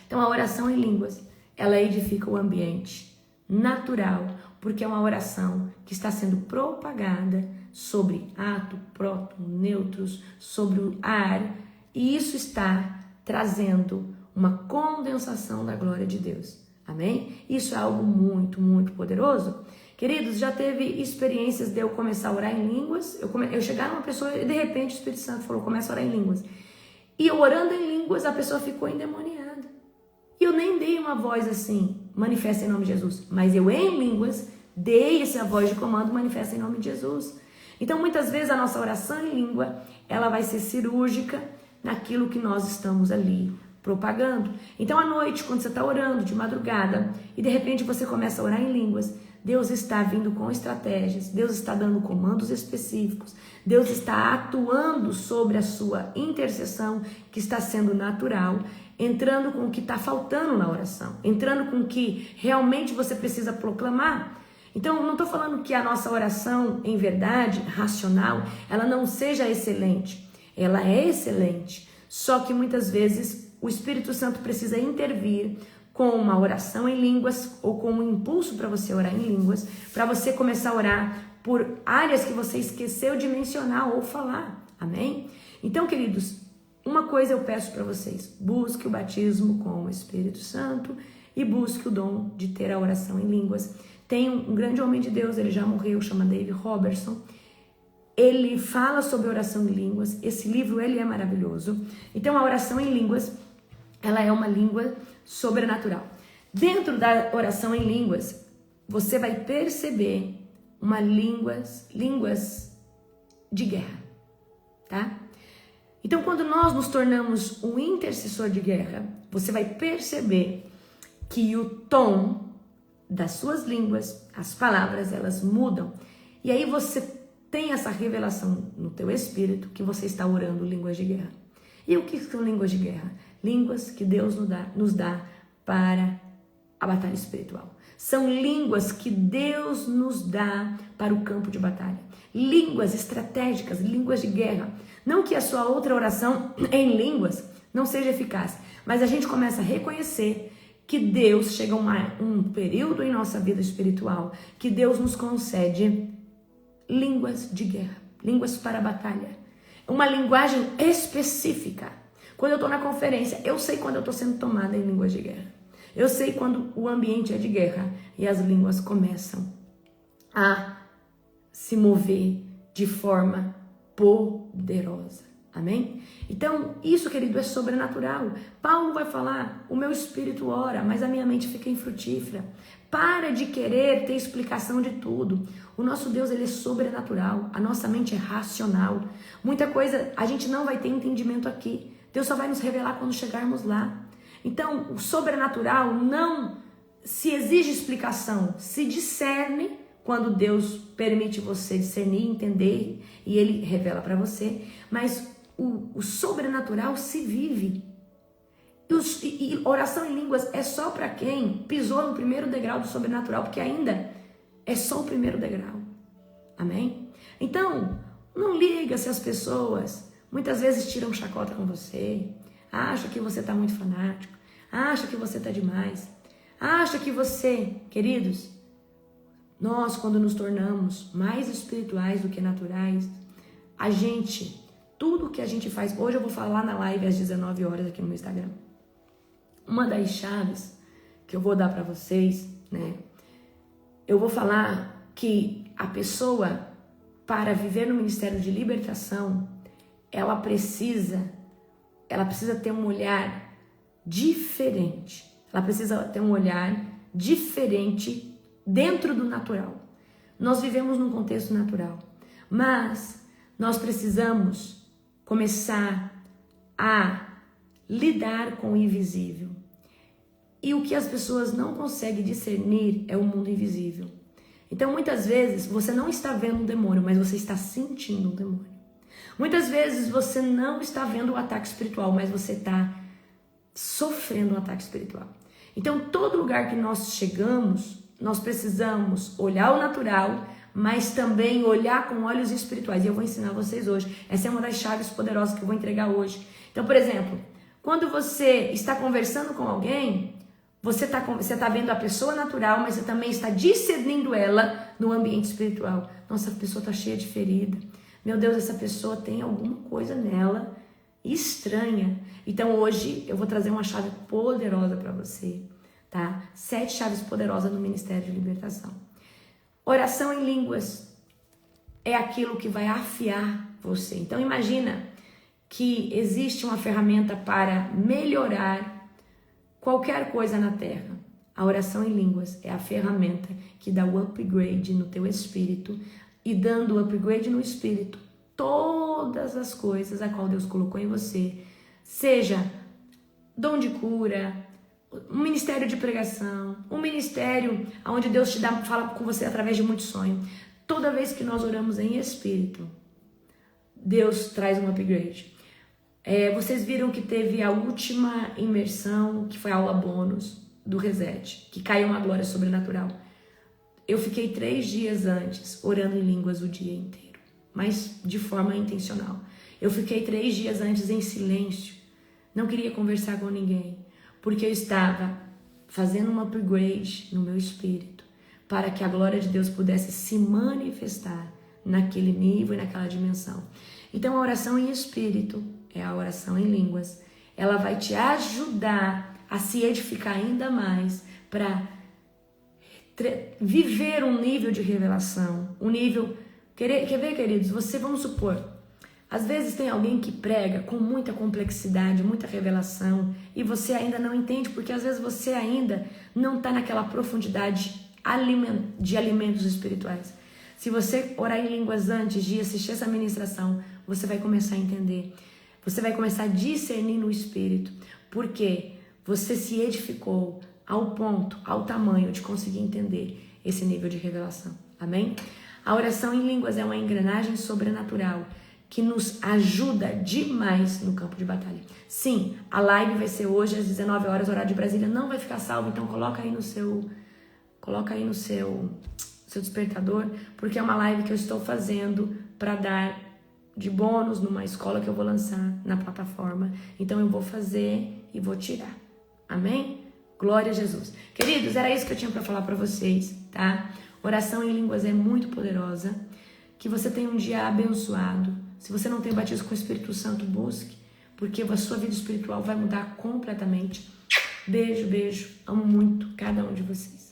Então, a oração em línguas, ela edifica o ambiente natural, porque é uma oração que está sendo propagada sobre átomo, próton, nêutrons, sobre o ar, e isso está trazendo uma condensação da glória de Deus. Amém? Isso é algo muito, muito poderoso. Queridos, já teve experiências de eu começar a orar em línguas, eu chegar numa pessoa e de repente o Espírito Santo falou, começa a orar em línguas. E eu orando em línguas, a pessoa ficou endemoniada. E eu nem dei uma voz assim, manifesta em nome de Jesus, mas eu em línguas dei essa voz de comando, manifesta em nome de Jesus. Então, muitas vezes a nossa oração em língua, ela vai ser cirúrgica naquilo que nós estamos ali propagando. Então, à noite, quando você está orando de madrugada e de repente você começa a orar em línguas, Deus está vindo com estratégias, Deus está dando comandos específicos, Deus está atuando sobre a sua intercessão, que está sendo natural, entrando com o que está faltando na oração, entrando com o que realmente você precisa proclamar. Então, não estou falando que a nossa oração, em verdade, racional, ela não seja excelente. Ela é excelente, só que muitas vezes o Espírito Santo precisa intervir com uma oração em línguas ou com um impulso para você orar em línguas, para você começar a orar por áreas que você esqueceu de mencionar ou falar. Amém? Então, queridos, uma coisa eu peço para vocês: busque o batismo com o Espírito Santo e busque o dom de ter a oração em línguas. Tem um grande homem de Deus, ele já morreu, chama David Robertson. Ele fala sobre oração em línguas. Esse livro, ele é maravilhoso. Então, a oração em línguas, ela é uma língua sobrenatural. Dentro da oração em línguas, você vai perceber línguas de guerra, tá? Então, quando nós nos tornamos um intercessor de guerra, você vai perceber que o tom das suas línguas, as palavras, elas mudam. E aí você tem essa revelação no teu espírito que você está orando línguas de guerra. E o que são línguas de guerra? Línguas que Deus nos dá para a batalha espiritual. São línguas que Deus nos dá para o campo de batalha. Línguas estratégicas, línguas de guerra. Não que a sua outra oração em línguas não seja eficaz, mas a gente começa a reconhecer que Deus chega um período em nossa vida espiritual que Deus nos concede línguas de guerra, línguas para a batalha. Uma linguagem específica. Quando eu estou na conferência, eu sei quando eu estou sendo tomada em línguas de guerra. Eu sei quando o ambiente é de guerra e as línguas começam a se mover de forma poderosa. Amém? Então, isso, querido, é sobrenatural. Paulo vai falar, o meu espírito ora, mas a minha mente fica infrutífera. Para de querer ter explicação de tudo. O nosso Deus, ele é sobrenatural. A nossa mente é racional. Muita coisa a gente não vai ter entendimento aqui. Deus só vai nos revelar quando chegarmos lá. Então, o sobrenatural não se exige explicação, se discerne quando Deus permite você discernir, entender, e Ele revela para você. Mas o sobrenatural se vive. E oração em línguas é só para quem pisou no primeiro degrau do sobrenatural, porque ainda é só o primeiro degrau. Amém? Então, não liga se as pessoas muitas vezes tiram chacota com você, acha que você está muito fanático, acha que você está demais, acha que você, queridos, nós quando nos tornamos mais espirituais do que naturais, tudo que a gente faz, hoje eu vou falar na live às 19 horas aqui no meu Instagram. Uma das chaves que eu vou dar para vocês, né? Eu vou falar que a pessoa, para viver no ministério de libertação, ela precisa ter um olhar diferente. Ela precisa ter um olhar diferente dentro do natural. Nós vivemos num contexto natural, mas nós precisamos começar a lidar com o invisível. E o que as pessoas não conseguem discernir é o mundo invisível. Então, muitas vezes, você não está vendo um demônio, mas você está sentindo um demônio. Muitas vezes, você não está vendo o ataque espiritual, mas você está sofrendo um ataque espiritual. Então, todo lugar que nós chegamos, nós precisamos olhar o natural, mas também olhar com olhos espirituais. E eu vou ensinar vocês hoje. Essa é uma das chaves poderosas que eu vou entregar hoje. Então, por exemplo, quando você está conversando com alguém, você está vendo a pessoa natural, mas você também está discernindo ela no ambiente espiritual. Nossa, a pessoa está cheia de ferida. Meu Deus, essa pessoa tem alguma coisa nela estranha. Então hoje eu vou trazer uma chave poderosa para você, tá? 7 chaves poderosas no Ministério de Libertação. Oração em línguas é aquilo que vai afiar você. Então imagina que existe uma ferramenta para melhorar qualquer coisa na terra. A oração em línguas é a ferramenta que dá o upgrade no teu espírito, e dando o upgrade no espírito, todas as coisas a qual Deus colocou em você, seja dom de cura, um ministério de pregação, um ministério onde Deus fala com você através de muito sonho. Toda vez que nós oramos em espírito, Deus traz um upgrade. Vocês viram que teve a última imersão, que foi a aula bônus do Reset, que caiu uma glória sobrenatural. Eu fiquei 3 dias antes orando em línguas o dia inteiro, mas de forma intencional. Eu fiquei 3 dias antes em silêncio, não queria conversar com ninguém, porque eu estava fazendo um upgrade no meu espírito, para que a glória de Deus pudesse se manifestar naquele nível e naquela dimensão. Então a oração em espírito é a oração em línguas. Ela vai te ajudar a se edificar ainda mais para viver um nível de revelação, um nível... Quer ver, queridos? Vamos supor, às vezes tem alguém que prega com muita complexidade, muita revelação, e você ainda não entende, porque às vezes você ainda não está naquela profundidade de alimentos espirituais. Se você orar em línguas antes de assistir essa ministração, você vai começar a entender. Você vai começar a discernir no espírito, porque você se edificou ao ponto, ao tamanho de conseguir entender esse nível de revelação. Amém? A oração em línguas é uma engrenagem sobrenatural que nos ajuda demais no campo de batalha. Sim, a live vai ser hoje às 19 horas, horário de Brasília. Não vai ficar salvo, então coloca aí no seu despertador, porque é uma live que eu estou fazendo para dar de bônus numa escola que eu vou lançar na plataforma. Então eu vou fazer e vou tirar. Amém? Glória a Jesus. Queridos, era isso que eu tinha para falar para vocês, tá? Oração em línguas é muito poderosa. Que você tenha um dia abençoado. Se você não tem batismo com o Espírito Santo, busque, porque a sua vida espiritual vai mudar completamente. Beijo, beijo. Amo muito cada um de vocês.